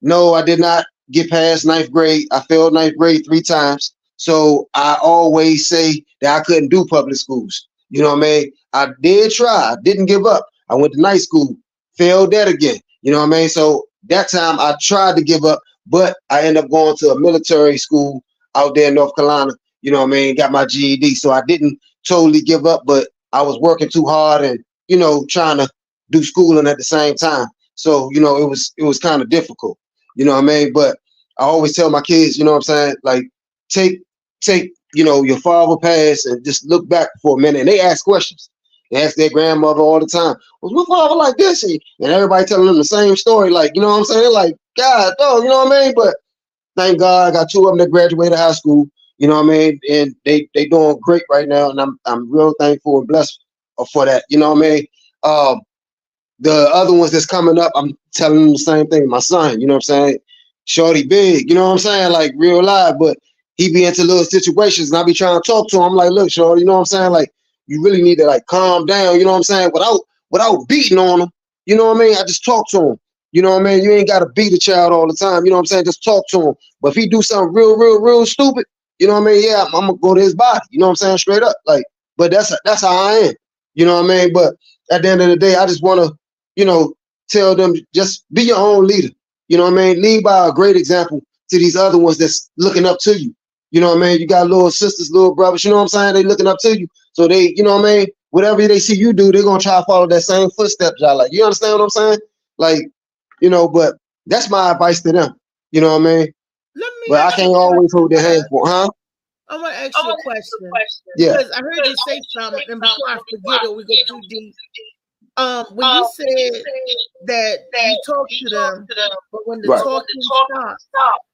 No, I did not get past 9th grade. I failed 9th grade 3 times. So I always say that I couldn't do public schools. You know what I mean? I did try. I didn't give up. I went to night school, failed that again. You know what I mean? So that time I tried to give up, but I ended up going to a military school out there in North Carolina. You know what I mean? Got my GED. So I didn't totally give up, but I was working too hard and, trying to do schooling at the same time. So, it was kind of difficult. You know what I mean? But I always tell my kids, you know what I'm saying? Like, take your father passed and just look back for a minute. And they ask questions. They ask their grandmother all the time, was my father like this? And everybody telling them the same story. Like, you know what I'm saying? Like, God, dog, you know what I mean? But thank God I got 2 of them that graduated high school. You know what I mean? And they doing great right now. And I'm real thankful and blessed for that. You know what I mean? The other ones that's coming up, I'm telling them the same thing. My son, you know what I'm saying? Shorty big, you know what I'm saying? Like real live, but he be into little situations and I be trying to talk to him. I'm like, look, Shorty, you know what I'm saying? Like, you really need to like calm down, you know what I'm saying? Without beating on him, you know what I mean? I just talk to him. You know what I mean? You ain't got to beat a child all the time, you know what I'm saying? Just talk to him. But if he do something real stupid, you know what I mean? Yeah, I'm gonna go to his body, you know what I'm saying? Straight up. Like, but that's how I am. You know what I mean? But at the end of the day, I just wanna, tell them just be your own leader. You know what I mean? Lead by a great example to these other ones that's looking up to you. You know what I mean? You got little sisters, little brothers, you know what I'm saying? They looking up to you. So they, you know what I mean? Whatever they see you do, they're gonna try to follow that same footsteps. Y'all like, you understand what I'm saying? Like, but that's my advice to them. You know what I mean? But I can't always hold their hand for, huh? I want to ask you a question. Yeah. Because I heard you say something, and before I forget it, we go too deep. When you said that you talk to them, but when the talking stops,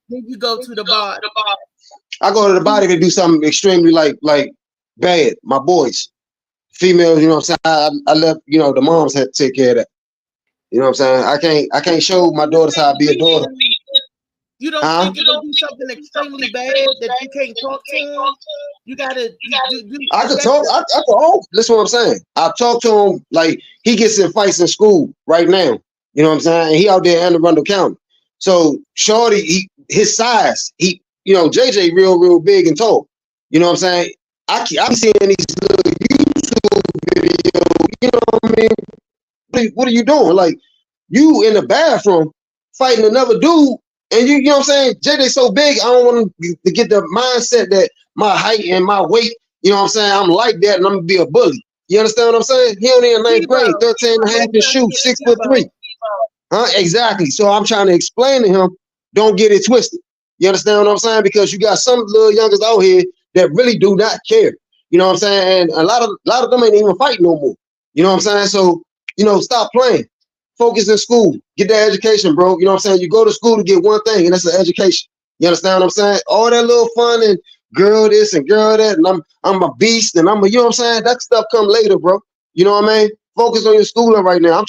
then you go to the bar. I go to the body to do something extremely like bad. My boys, females, you know what I'm saying? I left, the moms had to take care of that. You know what I'm saying? I can't show my daughters how to be a daughter. You don't think it'll do something extremely bad that you can't talk to him? You gotta. I could talk. I could. Listen, what I'm saying. I talk to him like he gets in fights in school right now. You know what I'm saying? And he out there in Anne Arundel County. So Shorty, his size, JJ real big and tall. You know what I'm saying? I'm seeing these little YouTube videos. You know what I mean? What are you doing? Like you in the bathroom fighting another dude. And you know what I'm saying? JJ's so big, I don't want him to get the mindset that my height and my weight, you know what I'm saying? I'm like that and I'm gonna be a bully. You understand what I'm saying? He only in 9th grade, 13 and a half to shoot, 6'3". Huh? Exactly. So I'm trying to explain to him, don't get it twisted. You understand what I'm saying? Because you got some little youngers out here that really do not care. You know what I'm saying? And a lot of them ain't even fighting no more. You know what I'm saying? So, stop playing. Focus in school. Get that education, bro. You know what I'm saying? You go to school to get one thing, and that's an education. You understand what I'm saying? All that little fun and girl this and girl that, and I'm a beast, and you know what I'm saying? That stuff come later, bro. You know what I mean? Focus on your schooling right now.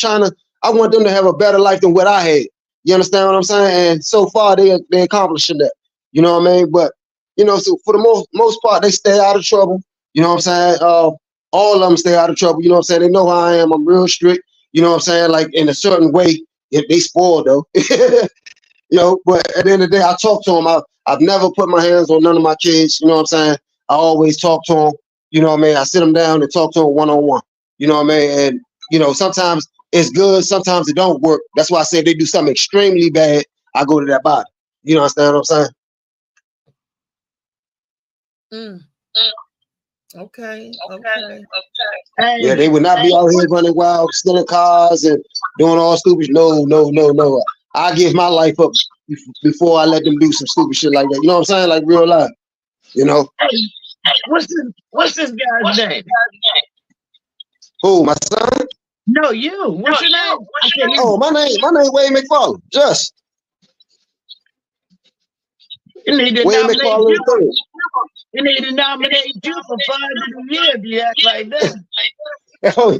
I want them to have a better life than what I had. You understand what I'm saying? And so far, they accomplishing that. You know what I mean? But, so for the most part, they stay out of trouble. You know what I'm saying? All of them stay out of trouble. You know what I'm saying? They know how I am. I'm real strict. You know what I'm saying? Like in a certain way, if they spoiled though. But at the end of the day, I talk to them. I've never put my hands on none of my kids. You know what I'm saying? I always talk to them. You know what I mean? I sit them down and talk to them one-on-one. You know what I mean? And, sometimes it's good. Sometimes it don't work. That's why I say if they do something extremely bad, I go to that body. You understand what I'm saying? Okay. Yeah, they would not be out here running wild, stealing cars and doing all stupid. No. I give my life up before I let them do some stupid shit like that. You know what I'm saying? Like real life. You know. What's this guy's name? Who? My son? No, you. What's your name? Oh, my name Wade McFarland. Just You need to Wade nominate McFarland you. III. You need to nominate you for Father of the Year if you act like that. Oh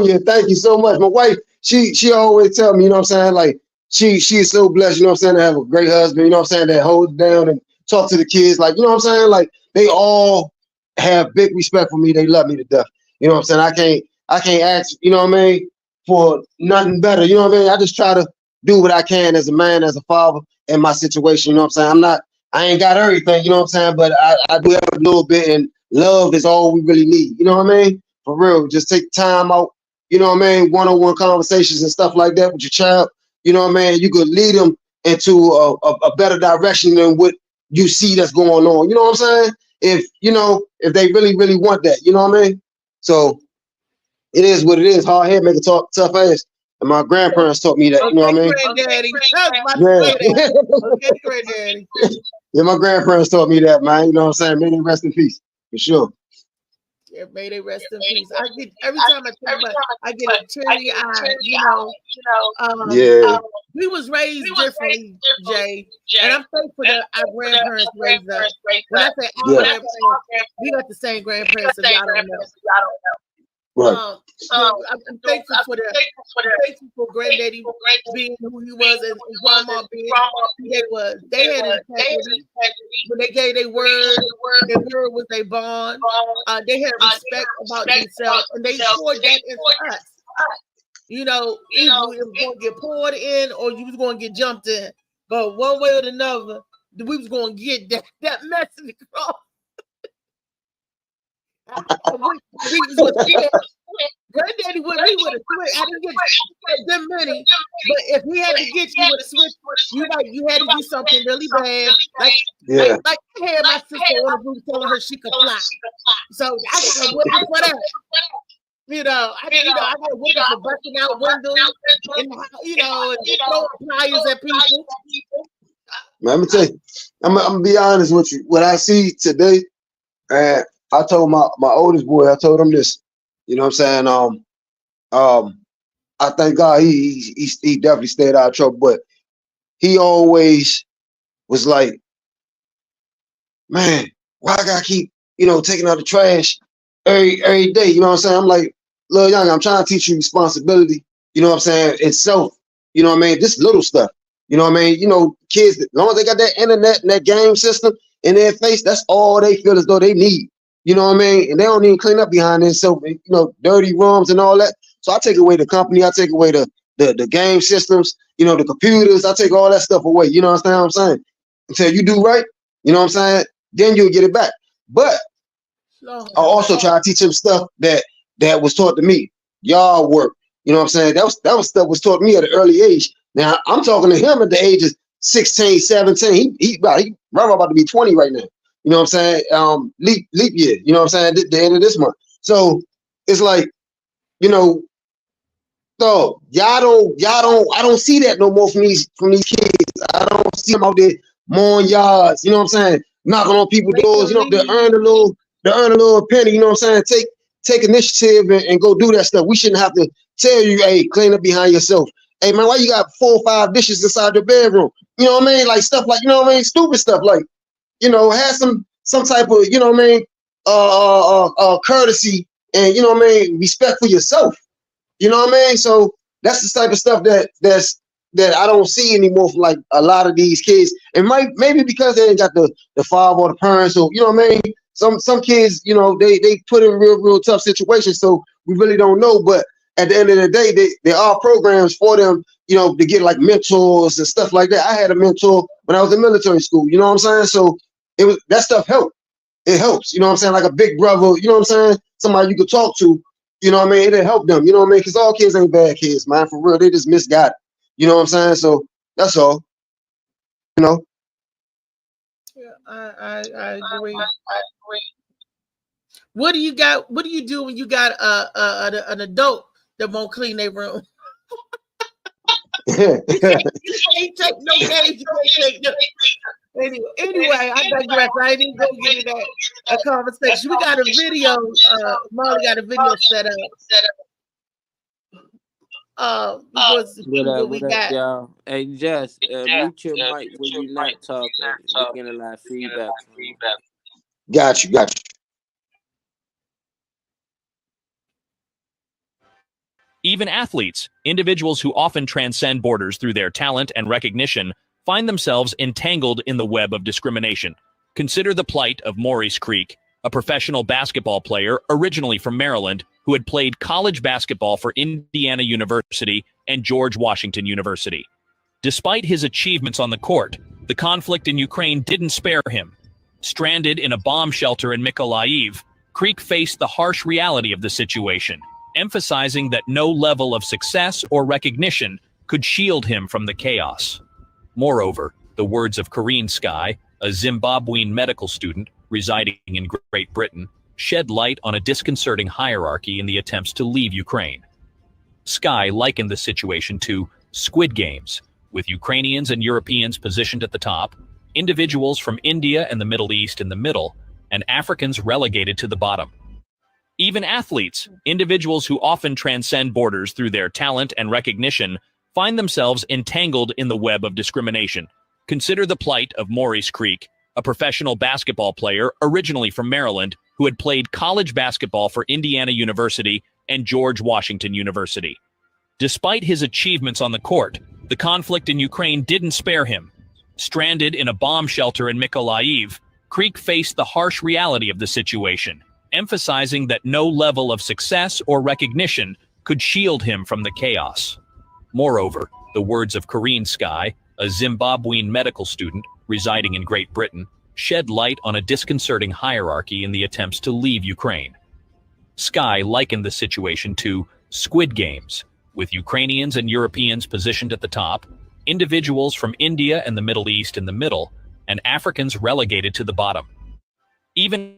yeah. Thank you so much. My wife, she always tell me, you know what I'm saying? Like she is so blessed, you know what I'm saying, to have a great husband, you know what I'm saying, that holds down and talk to the kids. Like, you know what I'm saying? Like they all have big respect for me. They love me to death. You know what I'm saying? I can't ask, you know what I mean, for nothing better. You know what I mean? I just try to do what I can as a man, as a father in my situation. You know what I'm saying? I ain't got everything, you know what I'm saying? But I do have a little bit, and love is all we really need. You know what I mean? For real. Just take time out, you know what I mean? One-on-one conversations and stuff like that with your child. You know what I mean? You could lead them into a better direction than what you see that's going on. You know what I'm saying? If they really, really want that, you know what I mean? So it is what it is. Hard head make a tough ass. And my grandparents taught me that, you know what I mean? Granddaddy. Yeah. Okay, granddaddy. Yeah, my grandparents taught me that, man. You know what I'm saying? May they rest in peace. For sure. Yeah, may they rest in peace. I get every time I think about it, I get a teary eye, you know. Yeah. We was raised differently, Jay. And I'm thankful that our grandparents raised us. When I say our grandparents, we got the same grandparents as y'all don't know. Right. I'm thankful for that. I'm thankful for granddaddy being who he was and grandma being who they was. They had integrity. When they gave their word was their bond. They had respect about themselves, and they poured that into us. You know, either it was going to get poured in or you was going to get jumped in. But one way or another, we was going to get that message across. Granddaddy would have switched. I didn't get them many, but if he had to get you with a switch, you had to do something really bad. Like I had my sister on the roof telling her she could fly, so I got a whipping for that. I got a whipping for busting out windows and and throwing pliers at people. Let me tell you, I'm gonna be honest with you. What I see today, and I told my oldest boy, I told him this. You know what I'm saying? I thank God he definitely stayed out of trouble, but he always was like, man, why I gotta keep, taking out the trash every day? You know what I'm saying? I'm like, little young, I'm trying to teach you responsibility, you know what I'm saying, itself. You know what I mean? Just little stuff. You know what I mean? Kids, as long as they got that internet and that game system in their face, that's all they feel as though they need. You know what I mean? And they don't even clean up behind themselves, dirty rooms and all that. So I take away the company, I take away the game systems, the computers, I take all that stuff away. You know what I'm saying? Until you do right, you know what I'm saying? Then you'll get it back. But I also try to teach them stuff that was taught to me. Yard work. You know what I'm saying? That was stuff was taught me at an early age. Now I'm talking to him at the age of 16, 17. He about to be 20 right now. You know what I'm saying? Leap year. You know what I'm saying? The end of this month. So it's like, so I don't see that no more from these kids. I don't see them out there mowing yards. You know what I'm saying? Knocking on people's doors. To earn a little penny. You know what I'm saying? Take initiative and go do that stuff. We shouldn't have to tell you, hey, clean up behind yourself. Hey man, why you got 4 or 5 dishes inside your bedroom? You know what I mean? Like stuff like, stupid stuff like, have some type of, courtesy and, respect for yourself. You know what I mean? So that's the type of stuff that I don't see anymore from like a lot of these kids. And maybe because they ain't got the father or the parents, or, you know what I mean? Some kids, they put in real tough situations. So we really don't know. But at the end of the day, there are programs for them, to get like mentors and stuff like that. I had a mentor when I was in military school. You know what I'm saying? So that stuff helped. It helps. You know what I'm saying? Like a big brother. You know what I'm saying? Somebody you could talk to. You know what I mean? It'll help them. You know what I mean? Because all kids ain't bad kids, man. For real, they just misguided. You know what I'm saying? So that's all. know. Yeah, I agree. What do you got? What do you do when you got an adult that won't clean their room? You can't take no games. You can't take no. Anyway, I digress. I ain't even gonna get into a conversation. We got a video. Molly got a video set up. Because what we got. Y'all? Hey, Jess, mute your mic when you're not talking. We're getting a lot of feedback. Got you. Even athletes, individuals who often transcend borders through their talent and recognition, find themselves entangled in the web of discrimination. Consider the plight of Maurice Creek, a professional basketball player originally from Maryland who had played college basketball for Indiana University and George Washington University. Despite his achievements on the court, the conflict in Ukraine didn't spare him. Stranded in a bomb shelter in Mykolaiv, Creek faced the harsh reality of the situation, emphasizing that no level of success or recognition could shield him from the chaos. Moreover, the words of Corinne Sky, a Zimbabwean medical student residing in Great Britain, shed light on a disconcerting hierarchy in the attempts to leave Ukraine. Sky likened the situation to Squid Games, with Ukrainians and Europeans positioned at the top, individuals from India and the Middle East in the middle, and Africans relegated to the bottom. Even athletes, individuals who often transcend borders through their talent and recognition, find themselves entangled in the web of discrimination. Consider the plight of Maurice Creek, a professional basketball player originally from Maryland who had played college basketball for Indiana University and George Washington University. Despite his achievements on the court, the conflict in Ukraine didn't spare him. Stranded in a bomb shelter in Mykolaiv, Creek faced the harsh reality of the situation, emphasizing that no level of success or recognition could shield him from the chaos. Moreover, the words of Corinne Sky, a Zimbabwean medical student residing in Great Britain, shed light on a disconcerting hierarchy in the attempts to leave Ukraine. Sky likened the situation to Squid Games, with Ukrainians and Europeans positioned at the top, individuals from India and the Middle East in the middle, and Africans relegated to the bottom. Even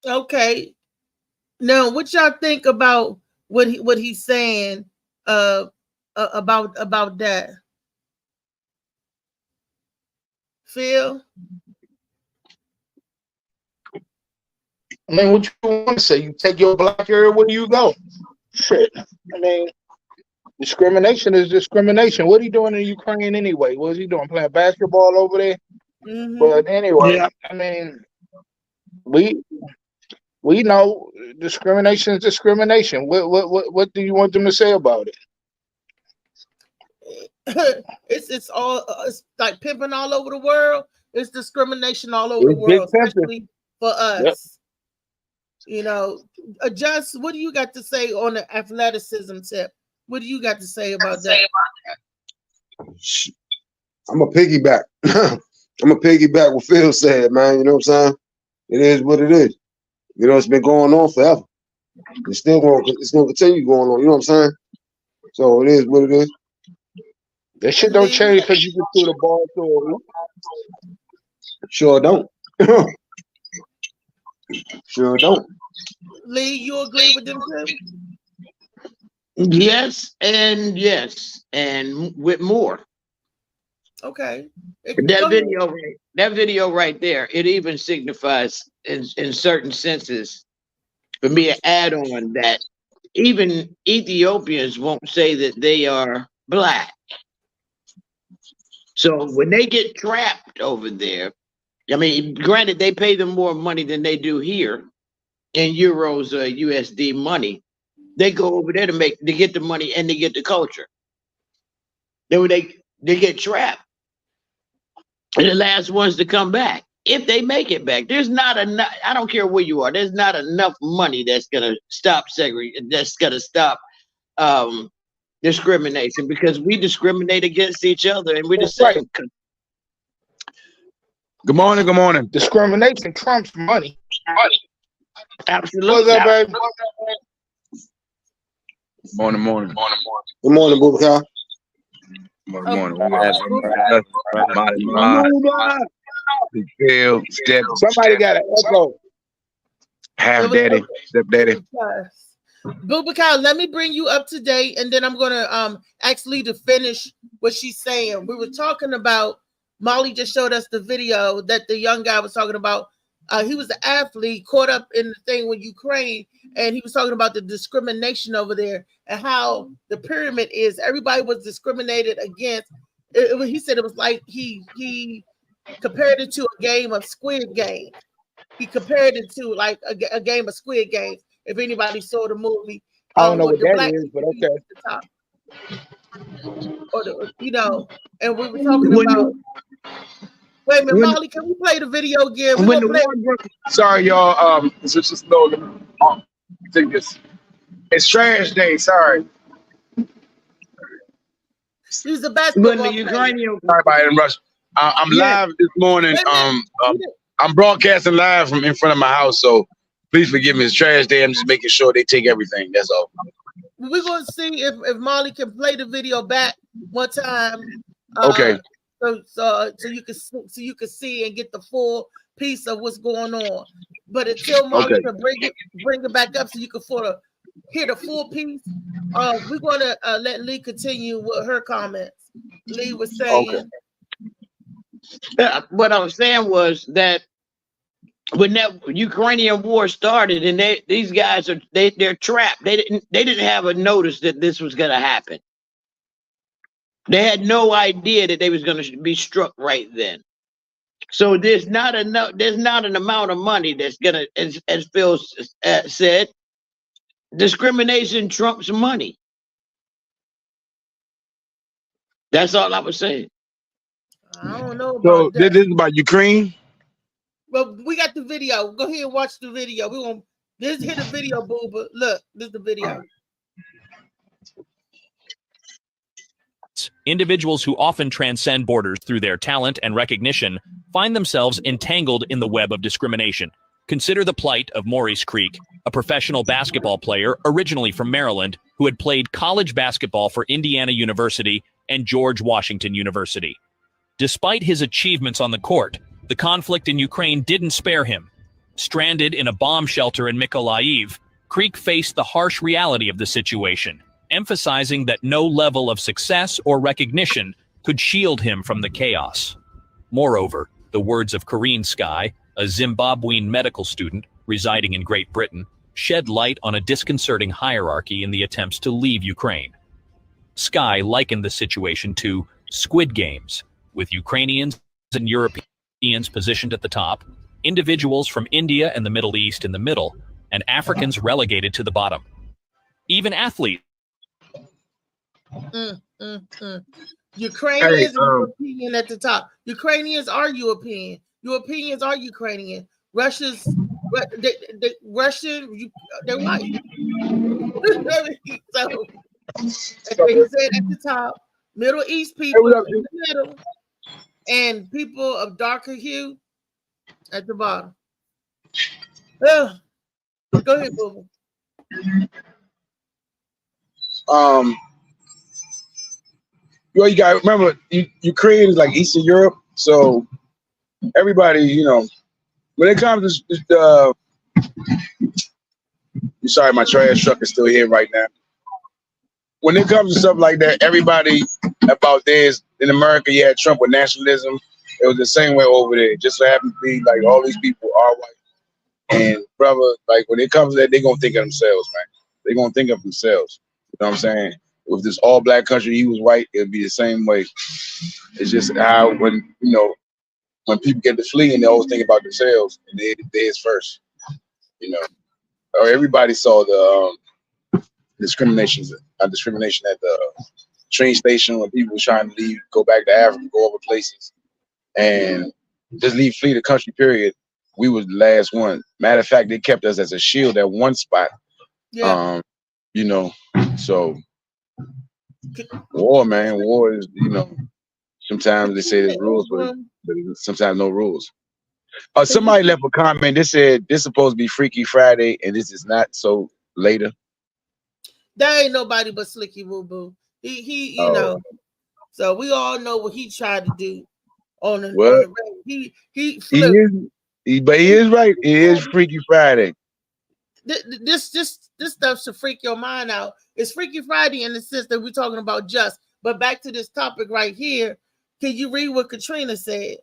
Okay. Now, what y'all think about what he's saying about that? Phil? I mean, what you want to say? You take your black area, where do you go? Shit. I mean, discrimination is discrimination. What are you doing in Ukraine anyway? What is he doing? Playing basketball over there? Mm-hmm. But anyway, yeah. I mean, we know discrimination is discrimination. What do you want them to say about it? It's like pimping all over the world. It's discrimination all over the world, especially for us. Yep. You know, Just, what do you got to say on the athleticism tip? What do you got to say about that? I'm a piggyback. I'm a piggyback what Phil said, man. You know what I'm saying? It is what it is. You know, it's been going on forever. It's going to continue going on. You know what I'm saying? So it is what it is. That shit don't change because you can throw the ball through a hoop. Sure don't. Sure don't. Lee, you agree with them too? Yes, and with more. Okay. That video right there, it even signifies in certain senses, for me, to add on that even Ethiopians won't say that they are black. So when they get trapped over there, I mean, granted, they pay them more money than they do here in euros or USD money. They go over there to get the money and they get the culture. Then they get trapped. And the last ones to come back, if they make it back, there's not enough. I don't care where you are. There's not enough money that's gonna stop segregation. That's gonna stop discrimination, because we discriminate against each other, and we're the same. Good morning. Good morning. Discrimination trumps money. Absolutely. What's up, baby? Morning. Good morning, Bubakar. Good Oh, morning. Somebody got an echo. Half daddy, step daddy. Bubakar, let me bring you up to date, and then I'm gonna ask Lee to finish what she's saying. We were talking about, Molly just showed us the video that the young guy was talking about. He was an athlete caught up in the thing with Ukraine, and he was talking about the discrimination over there and how the pyramid is. Everybody was discriminated against. He said it was like he compared it to a game of Squid Game. He compared it to like a game of Squid Games. If anybody saw the movie, I don't know what the that black is, but okay. at the top. Or and we were talking about. Wait a minute, Molly, can we play the video again? Sorry, y'all. It's just no. Take this. It's trash day. Sorry. He's a basketball player. Sorry about it, Rush. I'm live this morning. I'm broadcasting live from in front of my house, so please forgive me. It's trash day. I'm just making sure they take everything. That's all. We're gonna see if Molly can play the video back one time. Okay. So you can see and get the full piece of what's going on. But until Molly can bring it back up so you can hear the full piece, we're gonna let Lee continue with her comments. Lee was saying. What I was saying was that when that Ukrainian war started, and these guys they're trapped. They didn't have a notice that this was going to happen. They had no idea that they was going to be struck right then. So there's not an amount of money that's going to, as Phil said, discrimination trumps money. That's all I was saying. I don't know about so that. This is about Ukraine. Well, we got the video. Go ahead and watch the video. We're gonna hit the video, Booba. Look, this is the video. Individuals who often transcend borders through their talent and recognition find themselves entangled in the web of discrimination. Consider the plight of Maurice Creek, a professional basketball player originally from Maryland who had played college basketball for Indiana University and George Washington University. Despite his achievements on the court, the conflict in Ukraine didn't spare him. Stranded in a bomb shelter in Mykolaiv, Creek faced the harsh reality of the situation, emphasizing that no level of success or recognition could shield him from the chaos. Moreover, the words of Corinne Sky, a Zimbabwean medical student residing in Great Britain, shed light on a disconcerting hierarchy in the attempts to leave Ukraine. Sky likened the situation to Squid Games, with Ukrainians and Europeans positioned at the top, individuals from India and the Middle East in the middle, and Africans relegated to the bottom. Even athletes. Ukrainians and European at the top. Ukrainians are European. Europeans are Ukrainian. Russian, they're white. So, he said at the top, Middle East people in the middle, and people of darker hue at the bottom. Go ahead, Booba. Well, you got remember Ukraine is like Eastern Europe, so everybody, when it comes to sorry, my trash truck is still here right now. When it comes to stuff like that, everybody about this in America, you had Trump with nationalism. It was the same way over there. Just so happened to be like all these people are white. And brother, like when it comes to that, they're gonna think of themselves, man. They're gonna think of themselves. You know what I'm saying? If this all black country, he was white, it'd be the same way. It's just how when people get to flee and they always think about themselves and theirs first. Or everybody saw the discrimination at the train station when people were trying to leave, go back to Africa, go over places, and just flee the country, period. We was the last one. Matter of fact, they kept us as a shield at one spot. Yeah. So war, man, war is, sometimes they say there's rules, but sometimes no rules. Somebody left a comment. They said this is supposed to be Freaky Friday, and this is not. So later. There ain't nobody but Slicky Woo Boo. He So we all know what he tried to do on the What? he He flipped. but he is right. It is Freaky Friday. This stuff should freak your mind out. It's Freaky Friday in the sense that we're talking about just. But back to this topic right here. Can you read what Katrina said?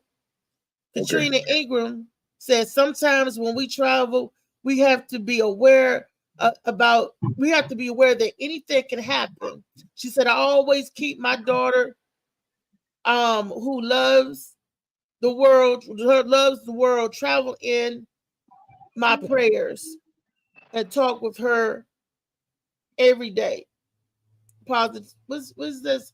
Katrina Ingram said, sometimes when we travel, we have to be aware that anything can happen. She said, I always keep my daughter, who loves the world, travel in my prayers and talk with her every day. Positive. What's this?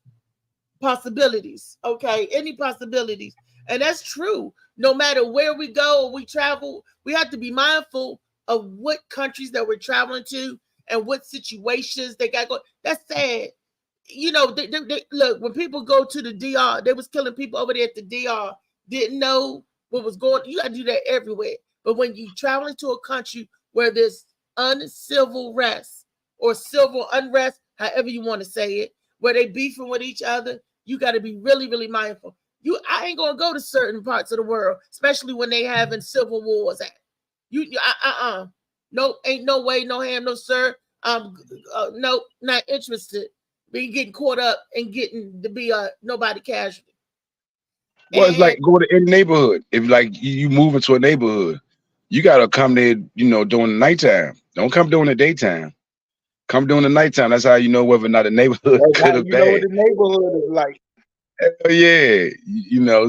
Possibilities. Okay, any possibilities. And that's true. No matter where we go or we travel, we have to be mindful of what countries that we're traveling to and what situations they got going. That's sad. You know, they look, when people go to the DR, they was killing people over there at the DR, didn't know what was going on. You got to do that everywhere. But when you travel into a country where there's uncivil rest or civil unrest, however you want to say it, where they beefing with each other, you got to be really, really mindful. I ain't gonna go to certain parts of the world, especially when they having civil wars at. No, ain't no way, no ham, no sir. No, not interested. Be getting caught up and getting to be a nobody casualty. Well, it's like go to any neighborhood. If like you move into a neighborhood, you gotta come there, during the nighttime. Don't come during the daytime. Come during the nighttime. That's how you know whether or not the neighborhood good or You know what bad. the neighborhood is like. Hell yeah,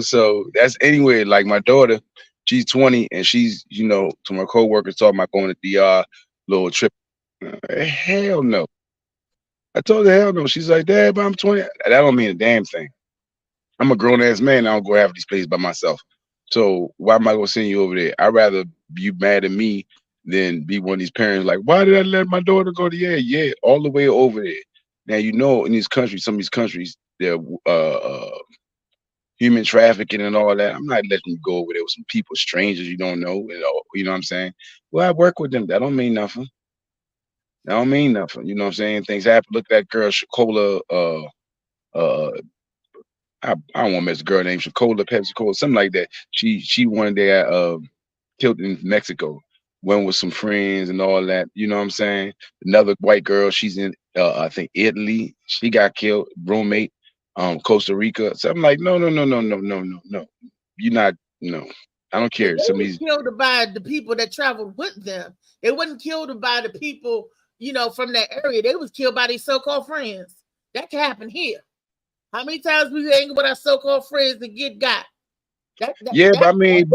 so that's anyway. Like my daughter, she's 20, and she's, to my coworkers talking about going to DR, little trip. Hell no. I told her hell no. She's like, Dad, but I'm 20. That don't mean a damn thing. I'm a grown ass man. I don't go half these places by myself. So why am I gonna send you over there? I'd rather you mad at me than be one of these parents like, why did I let my daughter go to yeah, all the way over there. Now in these countries, some of these countries, they're human trafficking and all that. I'm not letting you go over there with some people, strangers you don't know. You know what I'm saying? Well, I work with them. That don't mean nothing. That don't mean nothing. You know what I'm saying? Things happen. Look at that girl, Shakola. I don't want to mess the girl named Shakola, Pepsi Cola, something like that. She one day killed in Mexico. Went with some friends and all that. You know what I'm saying? Another white girl. She's in I think Italy. She got killed. Roommate. Costa Rica. So I'm like, no. You're not, no. I don't care. They were killed by the people that traveled with them. They wasn't killed by the people, from that area. They was killed by these so-called friends. That can happen here. How many times we hang with our so-called friends and get got? But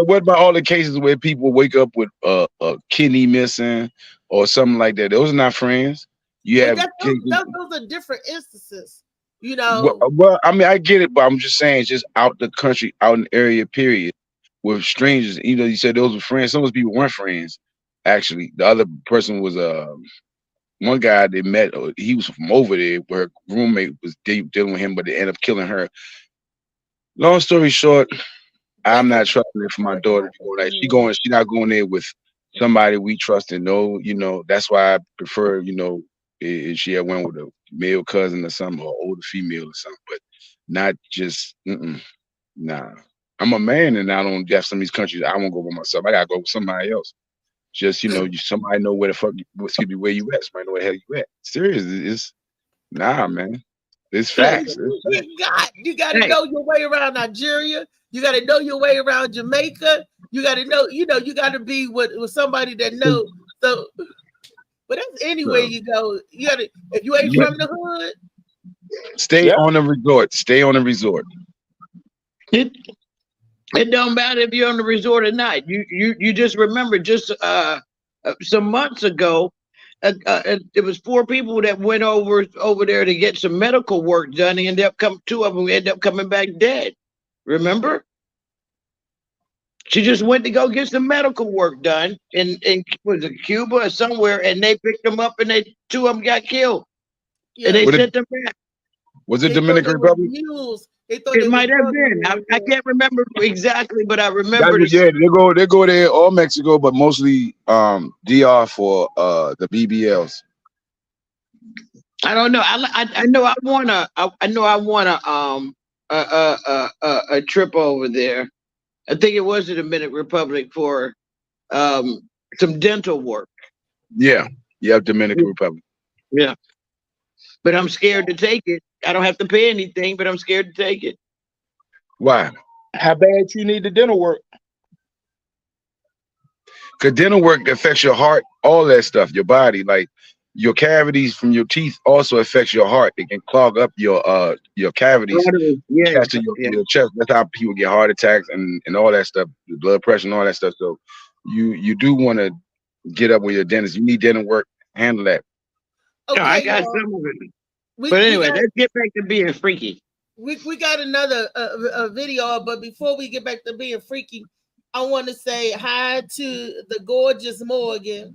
what about all the cases where people wake up with a kidney missing or something like that? Those are not friends. Those are different instances. Well, I mean, I get it, but I'm just saying, just out the country, out in the area, period, with strangers. You said those were friends. Some of those people weren't friends. Actually, the other person was one guy they met. He was from over there, where a roommate was dealing with him, but they ended up killing her. Long story short, I'm not trusting it for my daughter to go. Like she's not going there with somebody we trust and know. That's why I prefer, if she had went with a male cousin or something, or older female or something, but not just nah. I'm a man, and I don't have some of these countries. I won't go by myself. I gotta go with somebody else. Just somebody know where the fuck, where you at. Somebody know where the hell you at. Serious, it's nah, man. It's facts. You got to know your way around Nigeria. You got to know your way around Jamaica. You got to know, you got to be with somebody that knows. So, but that's anywhere you go. You got to, if you ain't from the hood, stay on the resort. Stay on the resort. It don't matter if you're on the resort or not. You just remember just some months ago, it was 4 people that went over there to get some medical work done. They ended up two of them ended up coming back dead. Remember? She just went to go get some medical work done in was it Cuba or somewhere, and they picked them up, and 2 of them got killed, and they sent them back. Was it Dominican Republic? It might have been. I can't remember exactly, but I remember. They go there or Mexico, but mostly DR for the BBLs. I don't know. I know I wanna a trip over there. I think it was the Dominican Republic for some dental work. Yeah, Dominican Republic. Yeah, but I'm scared to take it. I don't have to pay anything, but I'm scared to take it. Why? How bad you need the dental work? Because dental work affects your heart, all that stuff, your body, like your cavities from your teeth also affects your heart. It can clog up your cavities, your chest. That's how people get heart attacks and all that stuff, the blood pressure and all that stuff. So you do want to get up with your dentist. You need dental work, handle that. Okay, I got some of it. But anyway, let's get back to being freaky. We got another video, but before we get back to being freaky, I want to say hi to the gorgeous Morgan.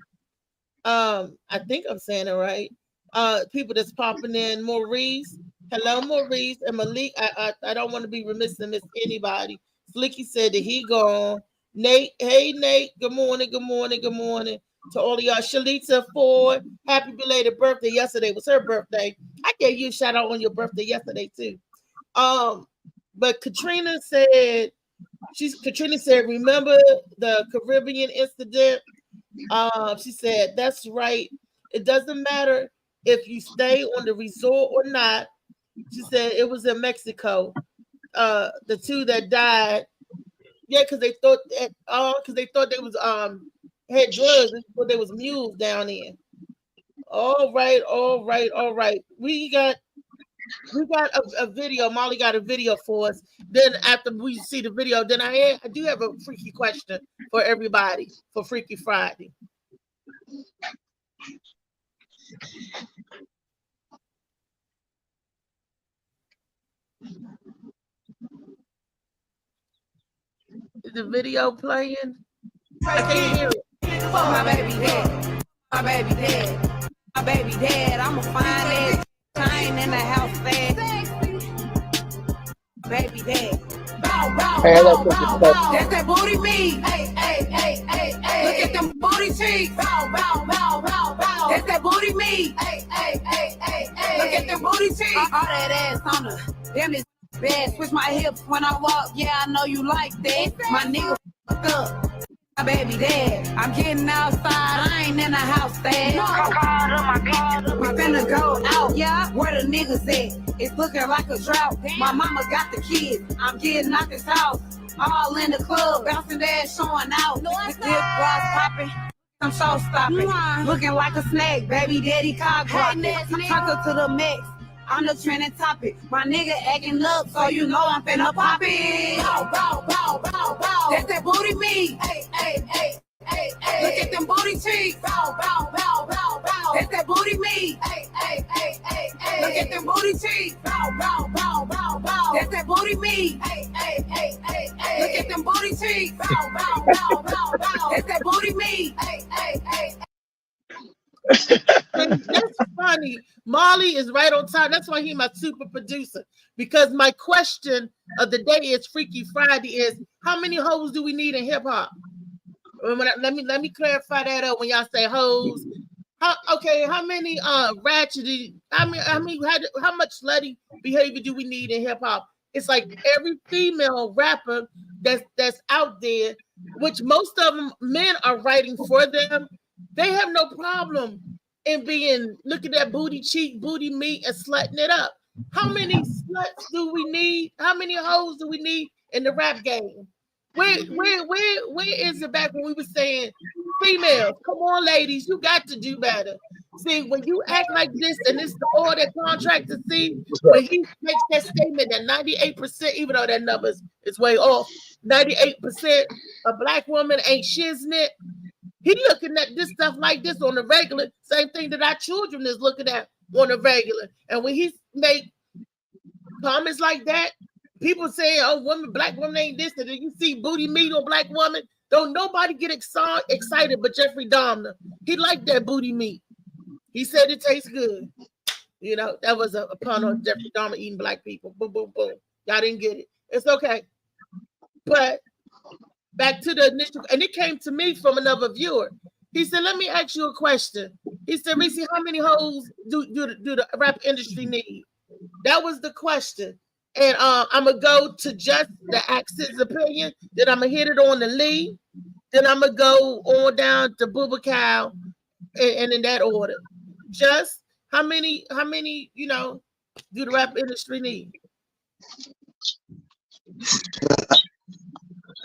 I think I'm saying it right. People that's popping in. Maurice. Hello, Maurice. And Malik. I don't want to be remiss and miss anybody. Flicky said that he gone. Nate. Hey, Nate. Good morning. Good morning. Good morning. To all of y'all. Shalita Ford. Happy belated birthday. Yesterday was her birthday. I gave you a shout out on your birthday yesterday, too. But Katrina said, remember the Caribbean incident? She said, that's right. It doesn't matter if you stay on the resort or not. She said it was in Mexico. The two that died, because they thought they was had drugs, but they was mules down there. All right. We got a video. Molly got a video for us. Then after we see the video, then I do have a freaky question for everybody for Freaky Friday. Is the video playing? I can't hear it. My baby dad. My baby dad. My baby dad. I'm a fine ass. I ain't in the house fast. Baby dad. Bow, bow, bow, bow, bow. That's that booty meat. Hey. Look at them booty cheeks. Bow, bow, bow, bow, bow. That's that booty meat. Hey. Look at them booty cheeks. All that ass on the damn is bad. Switch my hips when I walk. Yeah, I know you like that. My nigga fuck up. My baby dad, I'm getting outside. I ain't in the house fast. We finna go out, yeah. Where the niggas at? It's looking like a drought. My mama got the kids. I'm getting out this house. All in the club, bouncing ass showing out. The dip was popping. I'm show stopping. Looking like a snack, baby daddy cock rocking. Talk to the mix. I'm the trending topic. My nigga acting up, so you know I'm finna pop it. Bow, bow, bow, bow, bow. That's that booty meat. Hey. Look at them booty cheeks. Bow, bow, bow, bow, bow. That's that booty meat. Hey. Look at them booty cheeks. Bow, bow, bow, bow, bow. That's that booty meat. Hey. Look at them booty cheeks. Bow, bow, bow, bow, bow. That's that booty meat. Hey. That's funny. Molly is right on time. That's why he's my super producer. Because my question of the day is Freaky Friday is how many hoes do we need in hip hop? Let me clarify that up when y'all say hoes. How many ratchet? How much slutty behavior do we need in hip hop? It's like every female rapper that's out there, which most of them men are writing for them. They have no problem in being looking at booty cheek, booty meat, and slutting it up. How many sluts do we need? How many hoes do we need in the rap game? Where is it back when we were saying females? Come on, ladies, you got to do better. See, when you act like this, and it's all that contract to see, when he makes that statement that 98%, even though that number is way off, 98% of black women ain't shiznit. He looking at this stuff like this on the regular, same thing that our children is looking at on the regular. And when he make comments like that, people saying, "Oh, black women ain't this," and then you see booty meat on black woman. Don't nobody get excited, but Jeffrey Dahmer. He liked that booty meat. He said it tastes good. You know, that was a pun on Jeffrey Dahmer eating black people. Boom, boom, boom. Y'all didn't get it. It's okay. But back to the initial, and it came to me from another viewer. He said, "Let me ask you a question." He said, "Reese, how many hoes do the rap industry need?" That was the question. And I'm gonna go to just the Axis opinion. Then I'm gonna hit it on the Lee. Then I'm gonna go on down to Booba Cow, and in that order. Just how many do the rap industry need?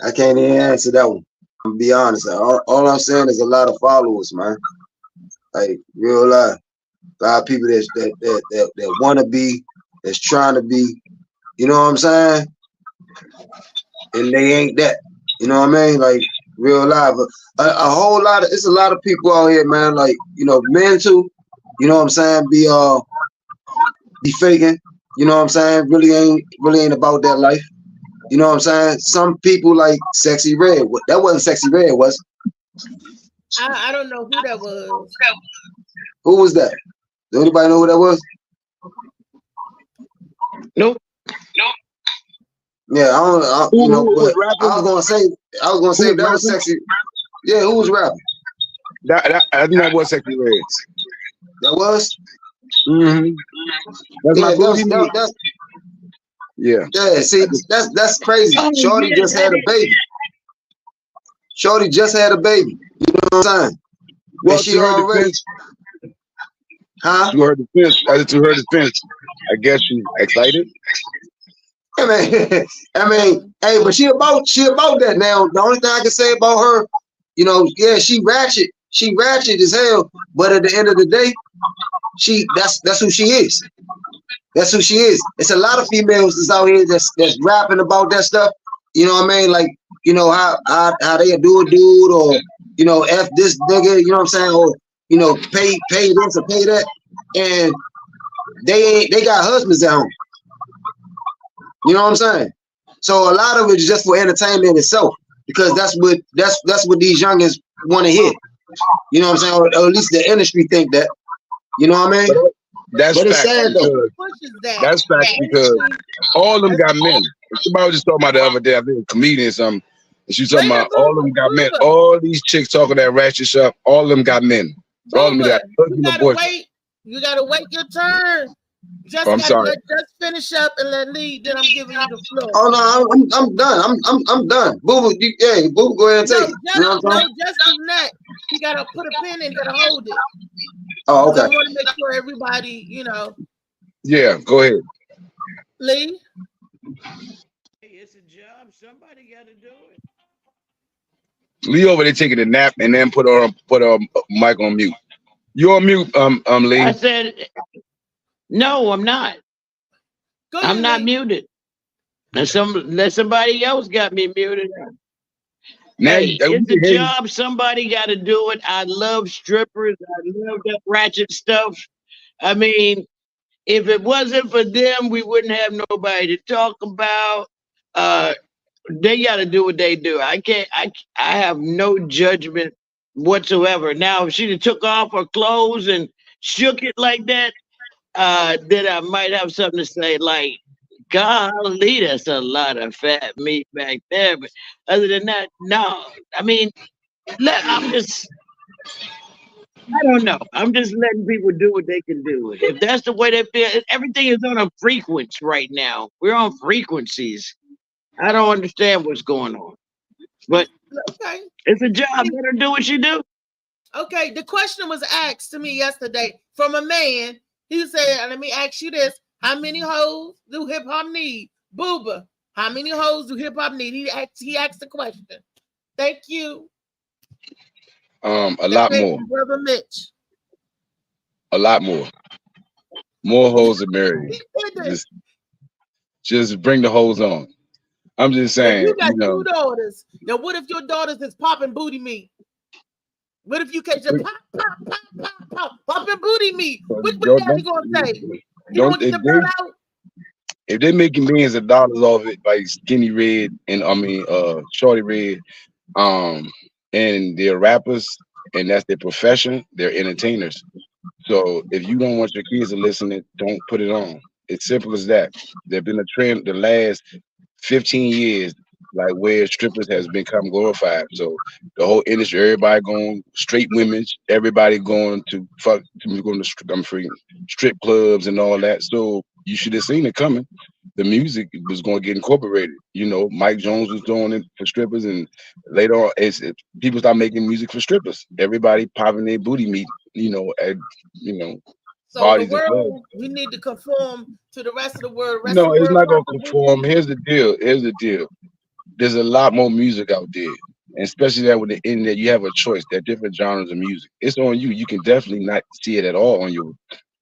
I can't even answer that one. I'm gonna be honest. All I'm saying is a lot of followers, man. Like real life. A lot of people that want to be, that's trying to be. You know what I'm saying? And they ain't that. You know what I mean? Like real life. A whole lot of, it's a lot of people out here, man. Like, men too. You know what I'm saying? Be faking. You know what I'm saying? Really ain't about that life. You know what I'm saying? Some people like Sexy Red. That wasn't Sexy Red, was it? I don't know who that was. Who was that? Does anybody know who that was? Nope. Yeah, I don't. Who But I was gonna say that was Sexy. Yeah, who was rapping? I think that was Sexy Red. That was. Mm-hmm. That's my booty. Yeah. Yeah. See, that's crazy. Shorty just had a baby. Shorty just had a baby. You know what I'm saying? Well, and she already. Huh? To her defense, I guess she's excited. I mean, hey, but she about that now. The only thing I can say about her, yeah, she ratchet as hell. But at the end of the day, that's who she is. That's who she is. It's a lot of females that's out here that's rapping about that stuff. You know what I mean? Like, how they do a dude, or F this nigga, you know what I'm saying? Or pay this or pay that. And they got husbands at home. You know what I'm saying? So a lot of it is just for entertainment itself, because that's what these youngins want to hear. You know what I'm saying? Or at least the industry think that. You know what I mean? But it's sad though. That's fact because all of them got men. Somebody was just talking about the other day. I think a comedian or something. And she was talking about all of them got men. All these chicks talking that ratchet stuff. All of them got men. All of them got wait. You gotta wait your turn. Just finish up and let lead. Then I'm giving you the floor. Oh no, I'm done. I'm done. Boo, Boo, go ahead and take it. You know what I'm saying? Just do that. You gotta put a pin in. You gotta hold it. Oh, okay. I want to make sure everybody, Yeah, go ahead. Lee. Hey, it's a job. Somebody got to do it. Lee over there taking a nap and then put a mic on mute. You on mute, Lee? I said, no, I'm not. I'm not muted. Unless somebody else got me muted. Now, hey, it's a job. Somebody got to do it. I love strippers. I love that ratchet stuff. I mean, if it wasn't for them, we wouldn't have nobody to talk about. They got to do what they do. I have no judgment whatsoever. Now, if she took off her clothes and shook it like that, then I might have something to say. Like, golly, that's a lot of fat meat back there. But other than that, no. I mean, I don't know. I'm just letting people do what they can do. If that's the way they feel, everything is on a frequency right now. We're on frequencies. I don't understand what's going on. But it's a job. Let her do what she do. Okay, the question was asked to me yesterday from a man. He said, let me ask you this. How many hoes do hip hop need? Booba, how many hoes do hip hop need? He asked the question. Thank you. A lot more. Brother Mitch. A lot more. More hoes are married. Just bring the hoes on. I'm just saying. You got two daughters. Now, what if your daughters is popping booty meat? What if you catch a popping booty meat? What daddy gonna say? You gonna get the bird out? If they're making millions of dollars off it, like Skinny Red and Shorty Red, and they're rappers and that's their profession, they're entertainers. So if you don't want your kids to listen, don't put it on. It's simple as that. There's been a trend the last 15 years, like where strippers has become glorified. So the whole industry, everybody going straight women, everybody going to strip clubs and all that. So you should have seen it coming. the music was going to get incorporated. You know, Mike Jones was doing it for strippers, and later on, people start making music for strippers. Everybody popping their booty meat, you know, at So bodies the and clubs. world, we need to conform to the rest of the world. No, it's not going to conform. Here's the deal. There's a lot more music out there, and especially that with the internet, you have a choice. There are different genres of music. It's on you. You can definitely not see it at all on your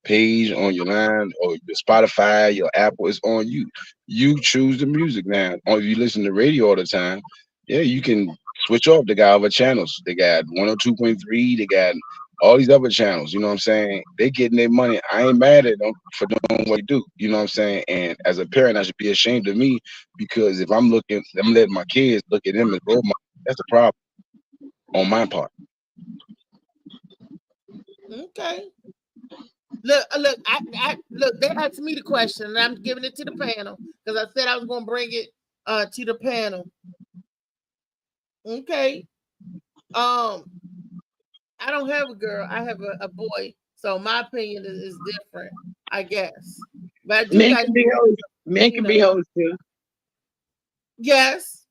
page, on your line, or your Spotify, your Apple. It's on you. You choose the music now. Or if you listen to radio all the time, yeah, you can switch off. They got other channels. They got 102.3. They got all these other channels. You know what I'm saying? They getting their money. I ain't mad at them for doing what they do. You know what I'm saying? And as a parent, I should be ashamed of me, because if I'm letting my kids look at them as role models. That's a problem on my part. Okay. Look, look, they asked me the question, and I'm giving it to the panel because I said I was going to bring it to the panel. Okay. I don't have a girl. I have a boy. So my opinion is different, I guess. But I do Men can be hoes. Men can be hoes too. Yes.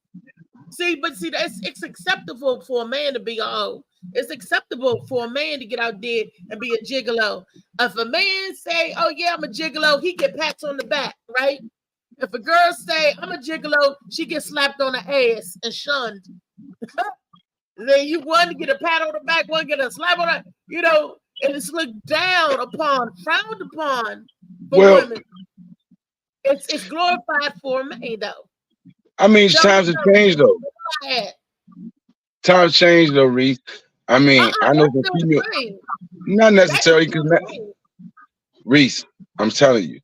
See, it's acceptable for a man to be a hoe. It's acceptable for a man to get out there and be a gigolo. If a man say, "Oh yeah, I'm a gigolo," he get pats on the back, right? If a girl say, "I'm a gigolo," she gets slapped on the ass and shunned. Then you one get a pat on the back, one get a slap on the, and it's looked down upon, frowned upon for women. It's glorified for a man though. I mean, times have changed though. Times changed though, Reese. I mean, I know the female, not necessarily, because Reese, I'm telling you,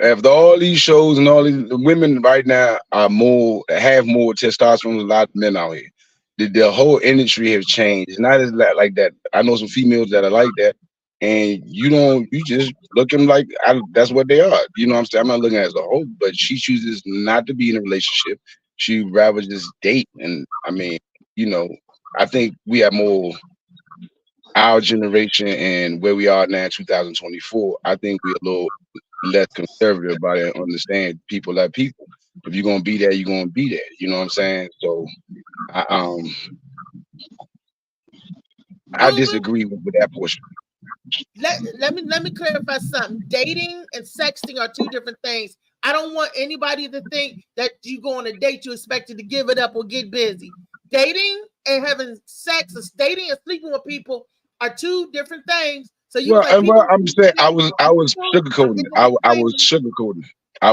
after all these shows and all these, the women right now have more testosterone than a lot of men out here. The whole industry has changed. It's not as like that. I know some females that are like that, and you just look at them like that's what they are. You know what I'm saying? I'm not looking at it as a whole, but she chooses not to be in a relationship. She'd rather just date. And I mean, I think we have more, our generation and where we are now, 2024, I think we're a little less conservative about it and understand people like people. If you're gonna be there, you're gonna be there. You know what I'm saying? So I disagree with that portion. Let me clarify something. Dating and sexting are two different things. I don't want anybody to think that you go on a date, you expected to give it up or get busy. Dating and having sex, or dating and sleeping with people are two different things. So I'm saying I was sugarcoating it. I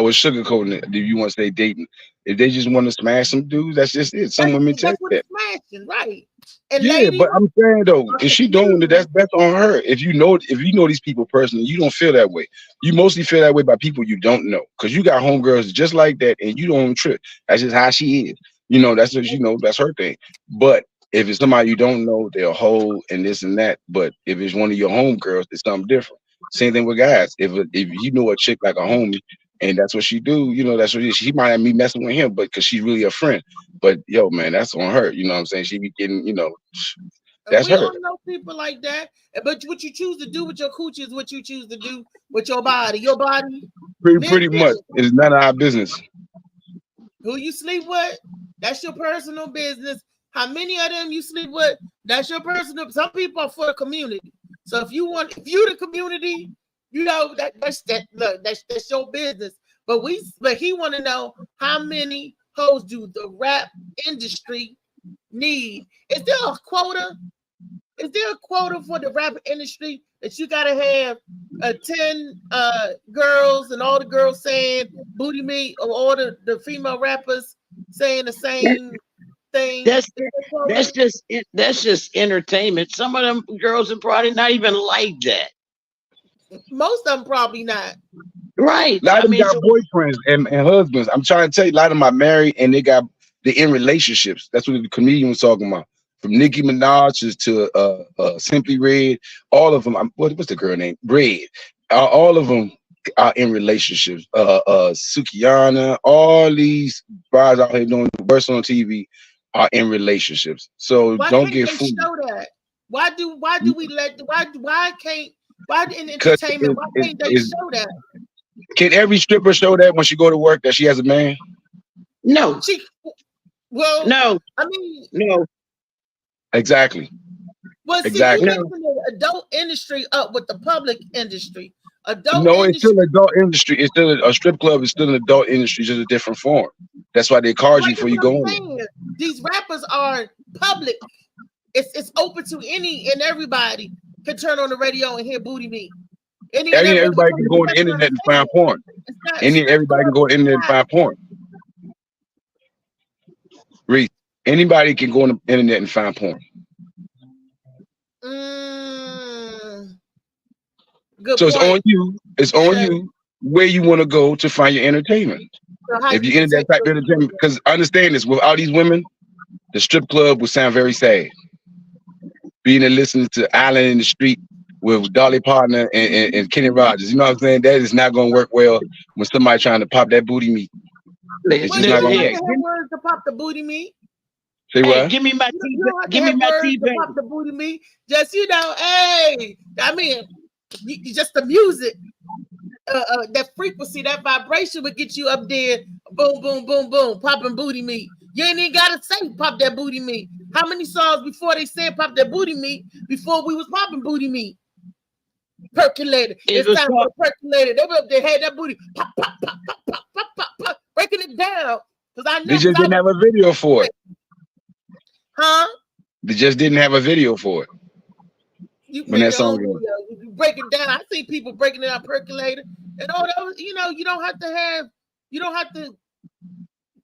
was sugarcoating it. If you want to say dating, if they just want to smash some dudes, that's just it. Some women take that. Smashing, right? And yeah, ladies, but I'm saying though, if she doing it, that's on her. If you know these people personally, you don't feel that way. You mostly feel that way by people you don't know, because you got homegirls just like that, and you don't trip. That's just how she is. That's what that's her thing. But if it's somebody you don't know, they're a hoe and this and that. But if it's one of your homegirls, it's something different. Same thing with guys. If you know a chick like a homie, and that's what she do, that's what she might have me messing with him, but because she's really a friend. But yo, man, that's on her. You know what I'm saying? She be getting, that's her. We don't know people like that. But what you choose to do with your coochie is what you choose to do with your body. Your body. Pretty much. It's none of our business. Who you sleep with, that's your personal business. How many of them you sleep with, that's your personal. Some people are for the community. So if you the community, that's your business. But he want to know how many hoes do the rap industry need? Is there a quota? Is there a quota for the rap industry that you gotta have 10 girls and all the girls saying booty meat, or all the female rappers saying the same thing? That's just entertainment. Some of them girls are probably not even like that. Most of them probably not. Right. A lot of them got boyfriends and husbands. I'm trying to tell you, a lot of them are married and they're in relationships. That's what the comedian was talking about. From Nicki Minaj to Simply Red, all of them. What's the girl name? Red. All of them are in relationships. Sukihana, all these bars out here doing the worst on TV are in relationships. So don't get fooled. Show that? Why do we let? Why in entertainment? Why can't they show that? Can every stripper show that when she go to work that she has a man? No. Well, no. I mean, no. Exactly. Well, see, exactly. you're mixing the adult industry up with the public industry. Adult No, industry. it's still an adult industry. It's still a strip club. Is still an adult industry, just a different form. That's why they card you before you go in. These rappers are public. It's open to any and everybody can turn on the radio and hear Booty Meat. Everybody can go on the internet and find porn. Everybody can go on the internet and find porn. Reese, anybody can go on the internet and find porn. Good so point. it's on you. It's on you where you want to go to find your entertainment. So if you're into that type of entertainment, because understand this, with all these women, the strip club would sound very sad. Being and listening to Island in the Street with Dolly Parton and Kenny Rogers, you know what I'm saying? That is not going to work well when somebody trying to pop that booty meat. It's just not going to work. Words to pop the booty meat. Say what? Give me my You don't have to have words to pop the booty meat. Just hey, I mean, just the music, that frequency, that vibration would get you up there. Boom, boom, boom, boom, popping booty meat. You ain't even gotta say pop that booty meat. How many songs before they said pop that booty meat before we was popping booty meat? Percolated. It's time for percolated. They were up there, had that booty pop, pop, pop, pop, pop, pop, pop, pop, breaking it down. Because I know they just didn't have a video for it. Huh? They just didn't have a video for it. When that song you break it down. I see people breaking it out, percolated, and all that. You don't have to have. You don't have to.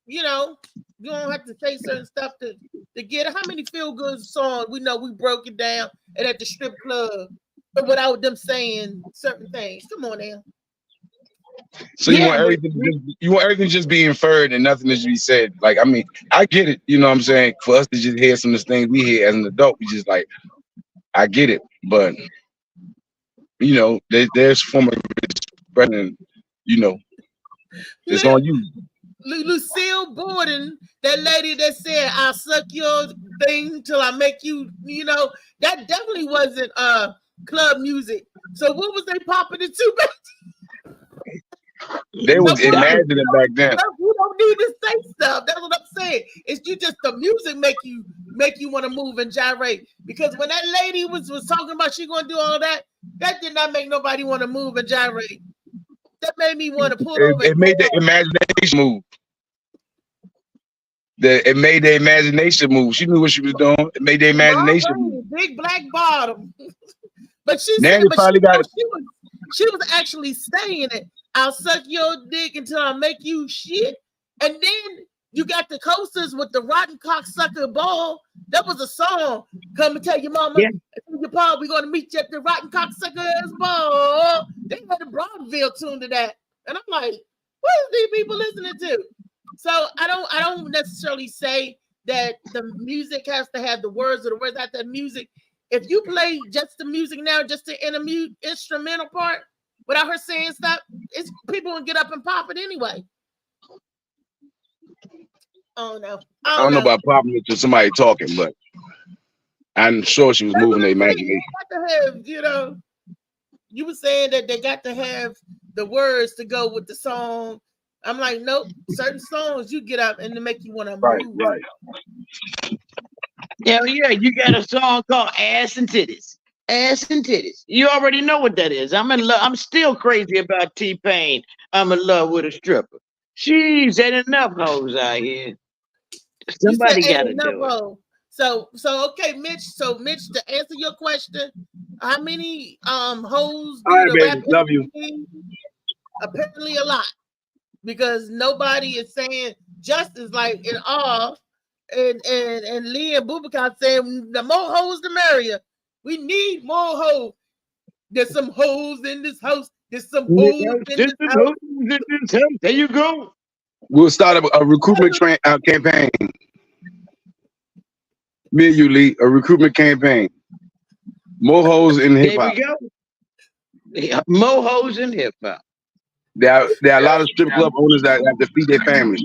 You don't have to say certain stuff to get it. How many feel good songs we know we broke it down and at the strip club, but without them saying certain things? Come on now. So you want everything just be inferred and nothing to be said. Like, I mean, I get it. You know what I'm saying? For us to just hear some of the things we hear as an adult, we just like, I get it. But there's form of expression. It's on you. Lucille Borden, that lady that said, "I'll suck your thing till I make you," that definitely wasn't club music. So what was they popping it to? They was imagining back then. You don't need to say stuff. That's what I'm saying. It's just the music make you want to move and gyrate. Because when that lady was talking about she gonna do all that did not make nobody want to move and gyrate. That made me want to pull over. It made the imagination move. It made the imagination move. She knew what she was doing. It made the imagination move. Big black bottom. But she was actually saying it. I'll suck your dick until I make you shit. And then you got the coasters with the rotten cocksucker ball. That was a song. Come and tell your mama, your pa, we're gonna meet you at the rotten cocksucker's ball. They had a Broadville tune to that. And I'm like, what are these people listening to? So I don't necessarily say that the music has to have the words or the words out that music. If you play just the music now, just the instrumental part, without her saying stuff, it's people will get up and pop it anyway. Oh no. I don't know about popping it to somebody talking, but I'm sure she was moving the imagination. You were saying that they got to have the words to go with the song. I'm like, nope. Certain songs you get up and they make you want to move. Right. Yeah, you got a song called Ass and Titties. Ass and Titties. You already know what that is. I'm in love. I'm still crazy about T-Pain. I'm in love with a stripper. She's had enough hoes out here. Somebody got to do it. So okay, Mitch. So Mitch, to answer your question, how many hoes do All right, the baby. rap Love you. Apparently a lot, because nobody is saying just is like in awe, and Lee and Bubaka saying the more hoes the merrier. We need more hoes. There's some hoes in this house. There's some hoes in this house. There you go. We'll start a recruitment campaign. Me and you, Lee, a recruitment campaign. More hoes in hip hop. There we go. More hoes in hip hop. There are a lot of strip club owners that have to feed their families.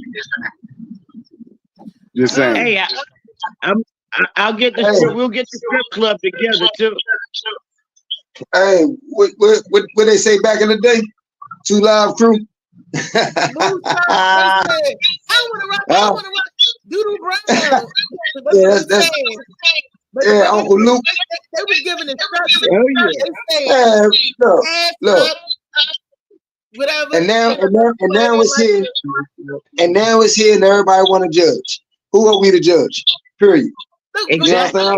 Just saying. Hey, I'll get the strip. We'll get the strip club together too. Hey, what they say back in the day? Two Live Crew. I want to rock Doodoo Brown. Yeah, that's yeah, Uncle Luke. They was giving instructions. Oh, yeah. Look. Whatever. And now it's here. And now it's here and everybody want to judge. Who are we to judge? Period. Look, Exactly. Even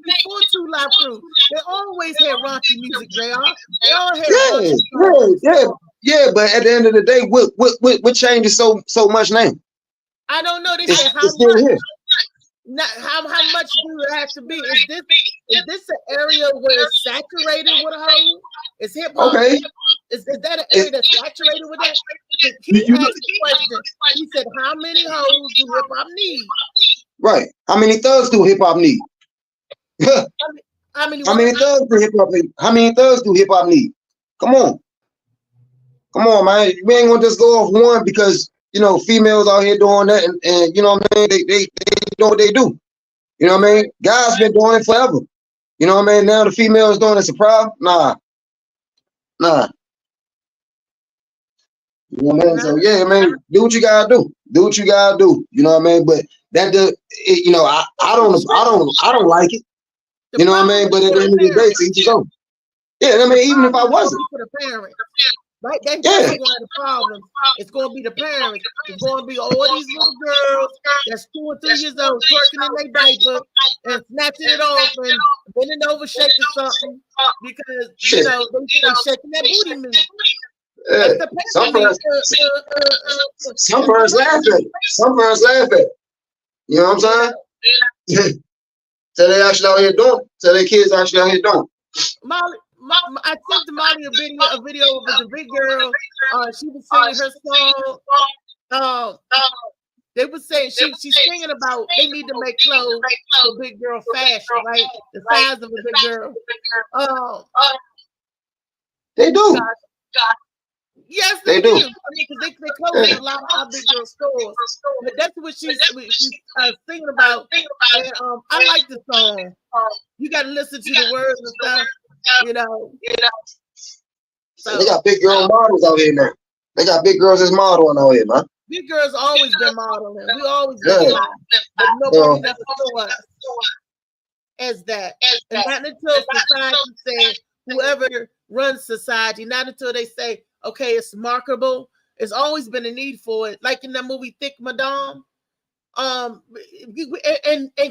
before Two Live Crew, they always had raunchy music, JR. They all had yeah. But at the end of the day, what changes so much now? I don't know. They It's said still here. how much do it have to be? Is this an area where it's saturated with hoes? Is hip hop? Okay. Is that an area that's saturated with that? He asked the question. He said, "How many hoes do hip hop need?" Right. How many thugs do hip hop need? How many thugs do hip hop need? How many thugs do hip hop need? Come on, man. We ain't gonna just go off one because females out here doing that, and you know what I mean. They know what they do. You know what I mean. Guys been doing it forever. You know what I mean. Now the females doing it's a problem. Nah. You know what I mean? So yeah, man, do what you gotta do. Do what you gotta do. You know what I mean? But that I don't like it. You know what I mean? But at the end of the day, to each his own. Yeah, I mean, even if I wasn't. For the parents. Right? That's one of the problems. It's going to be the parents. It's going to be all these little girls that's 2 or 3 years old twerking in their diaper and snatching it off and bending over shaking something because, they're shaking that booty meat. Yeah. Some parents laugh at it. Some parents laugh at it. You know what I'm saying? So they actually out here doing it. So their kids actually out here doing it. Molly, I sent to Molly a video with the big girl. She was singing her song. They were saying she's singing about they need to make clothes for big girl fashion, right? The size of a big girl. They do. Yes, they do. I mean, because they close a lot of our big girl stores. But that's what she's singing about. And I like the song. You got to listen to the words and stuff. So, they got big girl models out here now. They got big girls as modeling out here, man. Big girls always been modeling. We always been high, but nobody never saw us as that. And not until society said, whoever runs society, not until they say, okay, it's marketable. It's always been a need for it. Like in that movie Thick Madame. And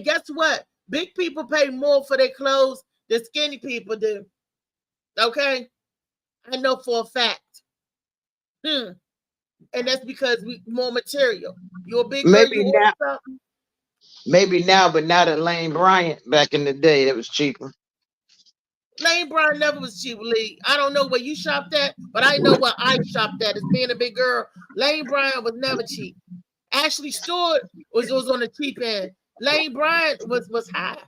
guess what? Big people pay more for their clothes than skinny people do. Okay? I know for a fact. And that's because we more material. You're a big girl, maybe now, but not at Lane Bryant back in the day. It was cheaper. Lane Bryant never was cheap, Lee. I don't know where you shopped at, but I know where I shopped at as being a big girl. Lane Bryant was never cheap. Ashley Stewart was on the cheap end. Lane Bryant was high.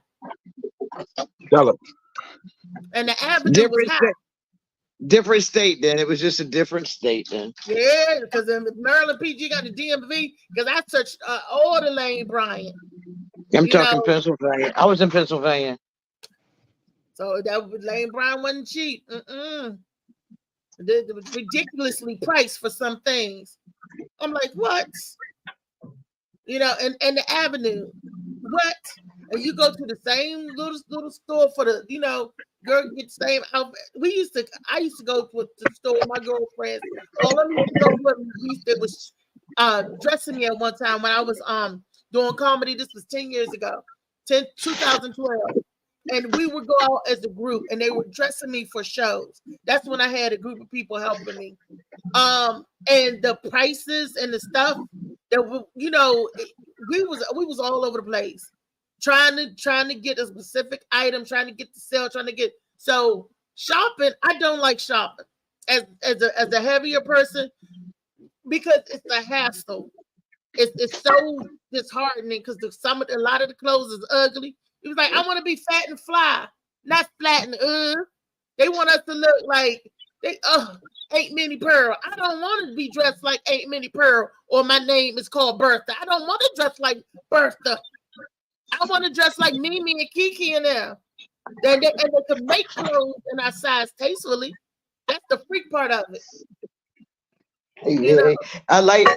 And the Avenue was high. Different state then. It was just a different state then. Yeah, because in Maryland PG got the DMV, because I searched all the Lane Bryant. I'm talking Pennsylvania. I was in Pennsylvania. So that Lane Bryant wasn't cheap. It was ridiculously priced for some things. I'm like, what? And the Avenue, what? And you go to the same little store for the, girl get the same outfit. I used to go to the store with my girlfriends. All of me used to go with that was dressing me at one time when I was doing comedy. This was 10 years ago, 2012. And we would go out as a group and they were dressing me for shows. That's when I had a group of people helping me. And the prices and the stuff that we was all over the place. Trying to get a specific item, trying to get the sale, so shopping. I don't like shopping as a heavier person because it's a hassle. It's so disheartening because a lot of the clothes is ugly. It was like, I want to be fat and fly, not flat and They want us to look like Aunt Minnie Pearl. I don't want to be dressed like Aunt Minnie Pearl or my name is called Bertha. I don't want to dress like Bertha. I want to dress like Mimi and Kiki in there. And they can make clothes in our size tastefully. That's the freak part of it. You know, I like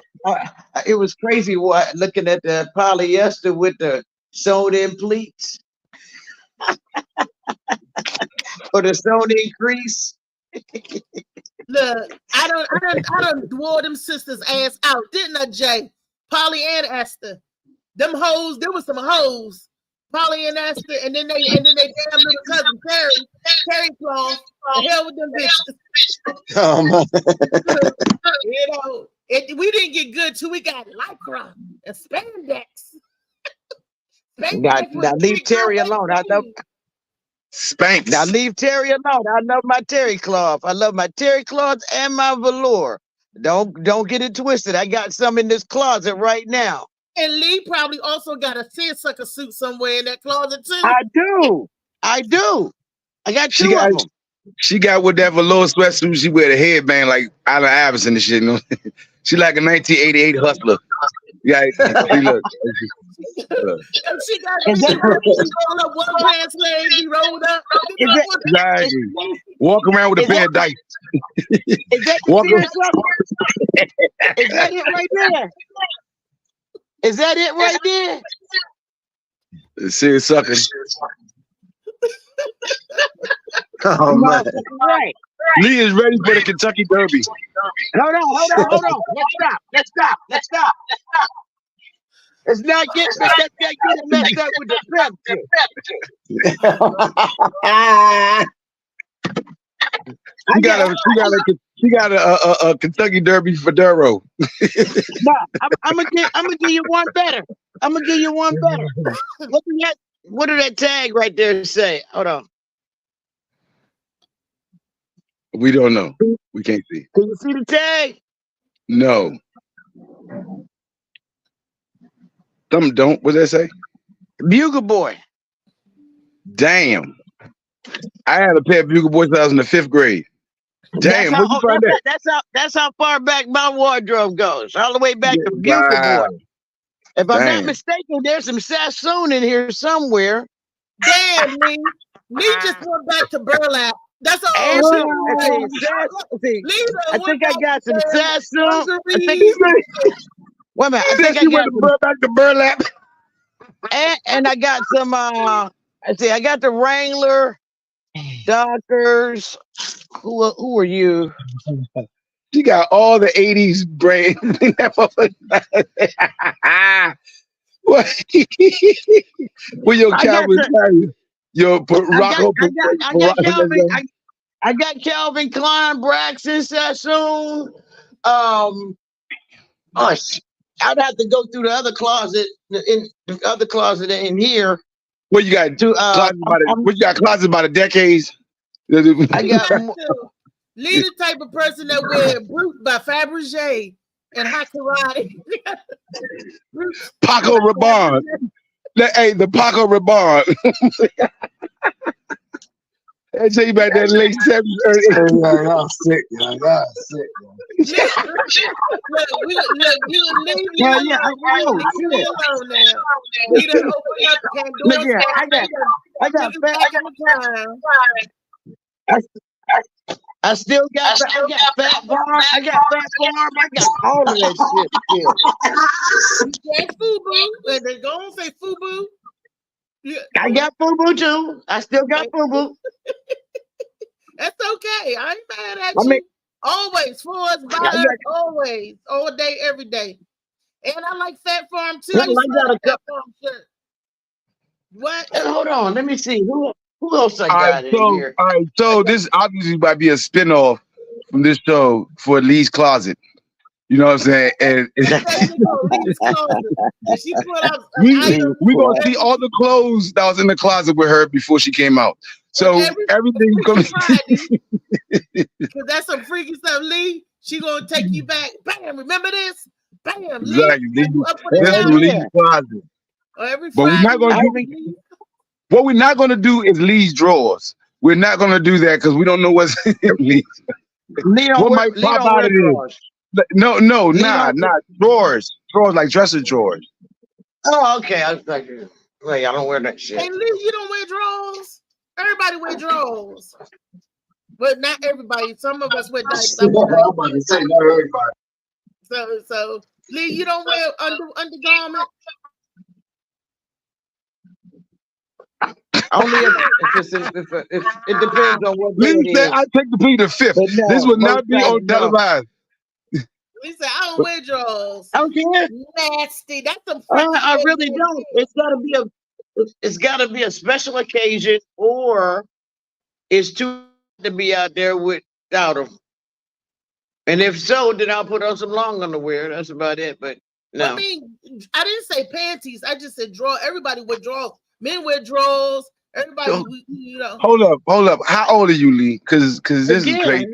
it was crazy looking at the polyester with the sewn in pleats or the sewn in crease. look, I don't wore them sisters ass out, didn't I, Jay? Polly and Esther. Them hoes, there was some hoes. Polly and Esther, and then they damn little cousin Terry Cloth. The hell with them bitches. Oh man. You know, we didn't get good till we got Lycra and spandex. Now leave Terry alone. I know. Spanx. Now leave Terry alone. I love my terry cloth. I love my terry cloth and my velour. Don't get it twisted. I got some in this closet right now. And Lee probably also got a seersucker suit somewhere in that closet too. I do. I got two of them. She got with that velour sweatsuit. She wear the headband like Allen Iverson and shit. You know? She like a 1988 hustler. Yeah, see, look. And she rolled up one pants leg. He rolled up. Exactly. Walk around with a pair of dice. Is that it right there? Is that it right there? Seersucker. Oh man. Right. Lee is ready for the Kentucky Derby. Hold on. Let's stop. Let's not get it messed up with the pepsi. She got a Kentucky Derby fedora. No, I'm gonna give you one better. What did that tag right there say? Hold on. We don't know. We can't see. Can you see the tag? No. Some don't. What does that say? Bugle Boy. Damn. I had a pair of Bugle Boys when I was in the 5th grade. Damn, where'd you find that? That's how far back my wardrobe goes. All the way back to Bugle Boy. If I'm not mistaken, there's some Sassoon in here somewhere. Damn, Lee. Lee just went back to burlap. That's all. I think I got some Sassoon. Wait a minute. I think I got back to burlap. And I got some. I got the Wrangler, Dockers. Who are you? She got all the 80s brain. What? With your Calvin, I got Calvin Klein, Braxton, Sassoon. I'd have to go through the other closet in here. What you got? What you got? Closet by the decades. I got Lee the type of person that wear Brute by Fabergé and Hot Karate. Paco Rabanne. Hey, the Paco Rabanne. I tell you about that late 70s. Y'all sick, man. Y'all sick, man. I still got Fat Farm. I got all of that shit still. You got FUBU. They're going to say FUBU. Yeah. I got FUBU too. I still got FUBU. That's okay. I ain't mad at you. Always for us, by us, always, all day, every day. And I like Fat Farm too. I got a Fat Farm shirt. What? Hold on, let me see who else I got in here. All right, so this obviously might be a spinoff from this show for Lee's Closet. You know what I'm saying? And we gonna see all the clothes that was in the closet with her before she came out. So everything's gonna because that's some freaky stuff, Lee. She gonna take you back. Bam! Remember this? Bam! Exactly. Lee's Closet. But we're not gonna do. What we're not gonna do is Lee's drawers. We're not gonna do that because we don't know what's in Lee's. What might pop out of it? No, nah. Drawers like dresser drawers. Oh, okay. I was like, wait, I don't wear that shit. Hey, Lee, you don't wear drawers. Everybody wear drawers, but not everybody. Some of us wear diapers. So Lee, you don't wear undergarment? Only if it depends on what day Lee it said, is. I take the plea the 5th. But no, This will most not be times, on no. televised. He said, I don't wear drawers. I don't care. Nasty. That's some freaky I shit, really man. don't. It's gotta be a special occasion, or it's too to be out there without them. And if so, then I'll put on some long underwear. That's about it. But no. I mean, I didn't say panties. I just said draw. Everybody wear drawers. Men wear drawers. Everybody, you know. Hold up. How old are you, Lee? Because this is crazy.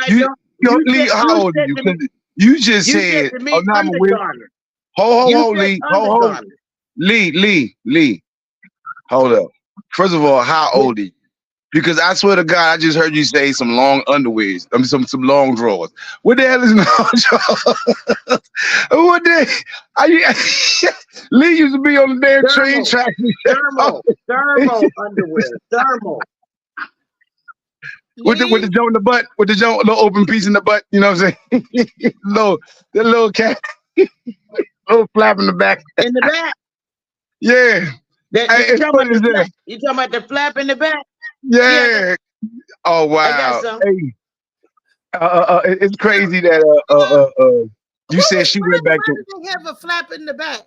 Lee, how old are you? 'Cause you just said, "Oh, now I'm a weird." Hold, Lee. Hold. Lee. Hold up. First of all, how old are you? Because I swear to God, I just heard you say some long underwears. I mean, some long drawers. What the hell is long drawers? What the? Are you? Lee used to be on the damn train track. Thermal underwear. Thermal. With the joint in the butt, with the joint, little open piece in the butt. You know what I'm saying? the little cat, little flap in the back. In the back. Yeah. You talking about the flap in the back? Yeah. Oh wow. I got some. Hey. It's crazy that you said she went back to. Why do they have a flap in the back?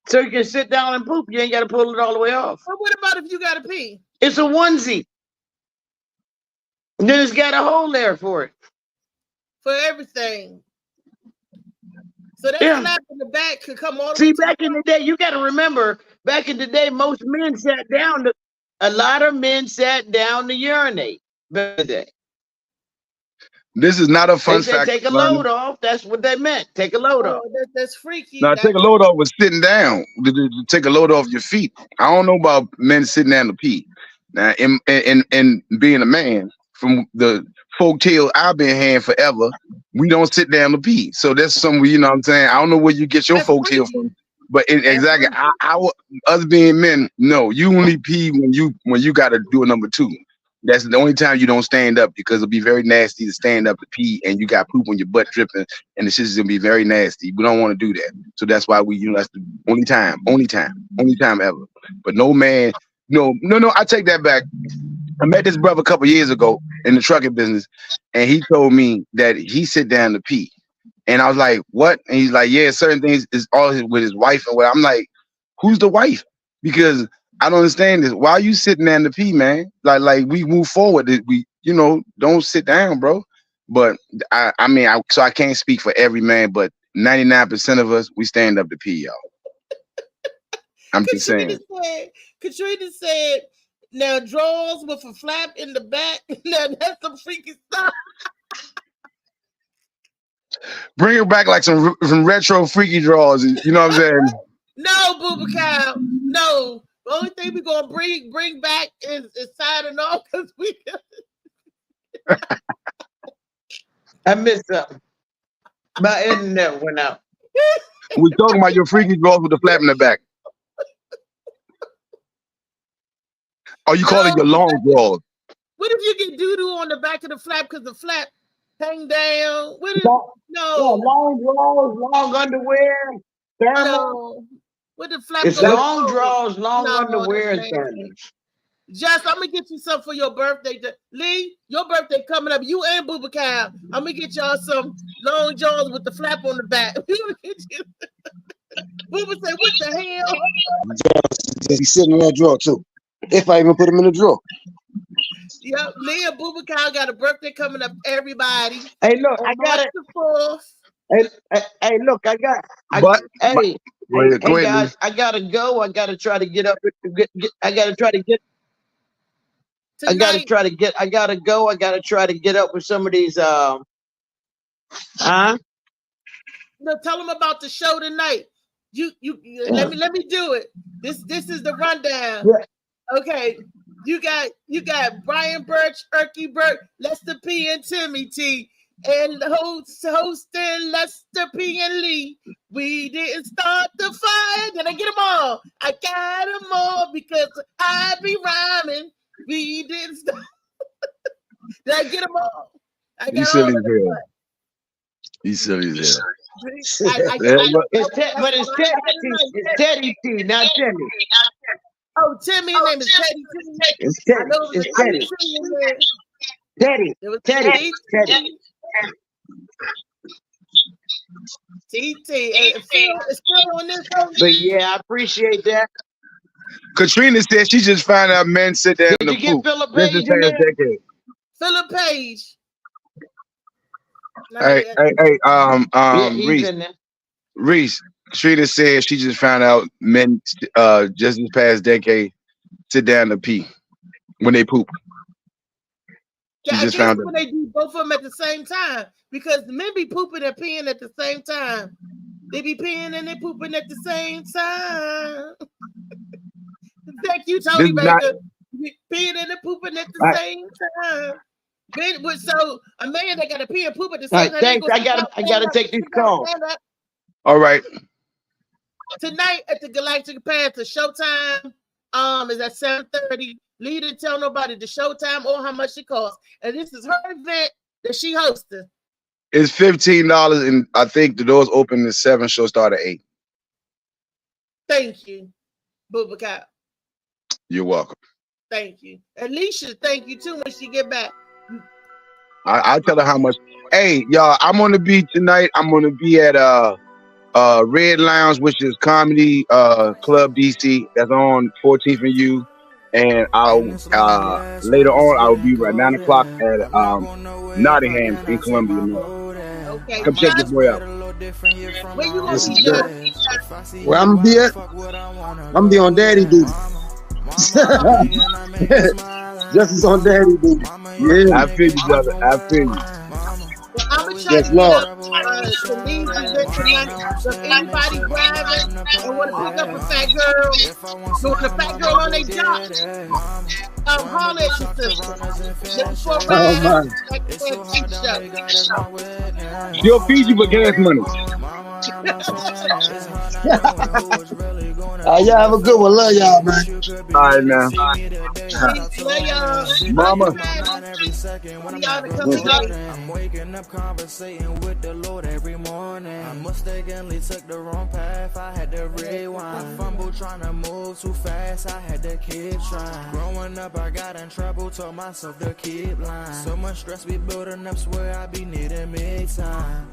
So you can sit down and poop. You ain't got to pull it all the way off. But what about if you got to pee? It's a onesie. And then it's got a hole there for it. For everything. So that flap in the back could come all the way. See, back in the day, you got to remember, back in the day, most men sat down. A lot of men sat down to urinate back in the day. This is not a They fun said fact. take a load off. That's what they meant. Take a load off. That's freaky. Now, take a load off was sitting down. To take a load off your feet. I don't know about men sitting down to pee. Now, in being a man, from the folk tale I've been hearing forever, we don't sit down to pee. So that's something, you know what I'm saying? I don't know where you get your folk tale from. But exactly, us being men, no, you only pee when you got to do a number 2. That's the only time you don't stand up, because it'll be very nasty to stand up to pee and you got poop on your butt dripping and the shit is gonna be very nasty. We don't want to do that. So that's why that's the only time ever. But no man, no, I take that back. I met this brother a couple years ago in the trucking business, and he told me that he sit down to pee. And I was like, what? And he's like, yeah, certain things is all with his wife and what. I'm like, who's the wife? Because I don't understand this. Why are you sitting there to pee, man? Like we move forward. We, don't sit down, bro. But I mean, so I can't speak for every man, but 99% of us, we stand up to pee, y'all. I'm just saying. Katrina said, now drawers with a flap in the back. Now that's some freaky stuff. Bring it back like some retro freaky drawers. You know what I'm saying? No, Booba Cow. No. The only thing we're gonna bring back is signing off, because we I missed something. My internet went out. We're talking about your freaky drawers with the flap in the back. Or you call it your long drawers? What if you get doo-doo on the back of the flap because the flap hang down? What if, long drawers, long underwear, thermal. No. What the flap? It's long drawers, long underwear, thermal. Just, I'm gonna get you something for your birthday. Lee, your birthday coming up. You and Booba Cow. I'm gonna get y'all some long drawers with the flap on the back. Booba said, "What the hell?" He's sitting in that drawer too. If I even put him in the drawer. Yep, Lee and Booba Cow got a birthday coming up. Everybody. Hey, look, I got it. Hey, look, I got. Hey, guys, I gotta go. I gotta try to get up. I gotta try to get. I gotta go. I gotta try to get up with some of these. No, tell them about the show tonight. Let me do it. This is the rundown. Yeah. Okay, you got Brian Birch, Erky Burke, Lester P, and Timmy T, and hosting Lester P and Lee. We didn't start the fire. Did I get them all? I got them all because I be rhyming. We didn't start. Did I get them all? I got you silly girl. He's silly as hell. But it's Teddy T, not Timmy. Oh, Timmy, his name is Teddy T. It's Teddy. It's Teddy. Teddy. It was Teddy. Teddy. TT. Phil is still on this one. But yeah, I appreciate that. Katrina said she just found out men sit there in the Did you poop. get Philip This Page is in past there? decade. Philip Page. Hey, He's in there. Reese. Katrina said she just found out men just this past decade sit down to pee when they poop. She Yeah, I just guess found when out. they do both of them at the same time, because the men be pooping and peeing at the same time. They be peeing and they pooping at the same time. Thank you, Tony This is not- Baker. Be peeing and they pooping at the same time. So a man that got to pee and poop at the All same right, time. thanks. I gotta take these calls. All right. Tonight at the Galactic Panther Showtime is at 7:30. Lee didn't tell nobody the showtime or how much it costs. And this is her event that she hosted. It's $15, and I think the doors open at 7. Show start at 8. Thank you, Booba Cap. You're welcome. Thank you. Alicia, thank you too when she get back. I'll tell her how much. Hey, y'all, I'm on the beach tonight. I'm gonna be at Red Lounge, which is Comedy Club DC. That's on 14th and U. And I'll later on I'll be at 9 o'clock at Nottingham in Columbia, Maryland. Okay. Come check this boy out. Where you gonna be? Where I'm gonna be at? I'm gonna be on daddy duty. Justice on daddy duty. Yeah. I feel you, brother. I feel you. I'm gonna try Yes, to Lord. get up to Lee's event tonight. So if anybody driving and want to pick up a fat girl, so when a fat girl on their job, holler at your sister. Just for a ride, like a show. She'll feed you for gas money. Y'all have a good one. Love y'all, man. All right, now. Mama. I'm waking up conversating with the Lord every morning. I mistakenly took the wrong path. I had to rewind. I fumbled trying to move too fast. I had to keep trying. Growing up, I got in trouble. Told myself to keep lying. So much stress be building up. Swear I be needing me time.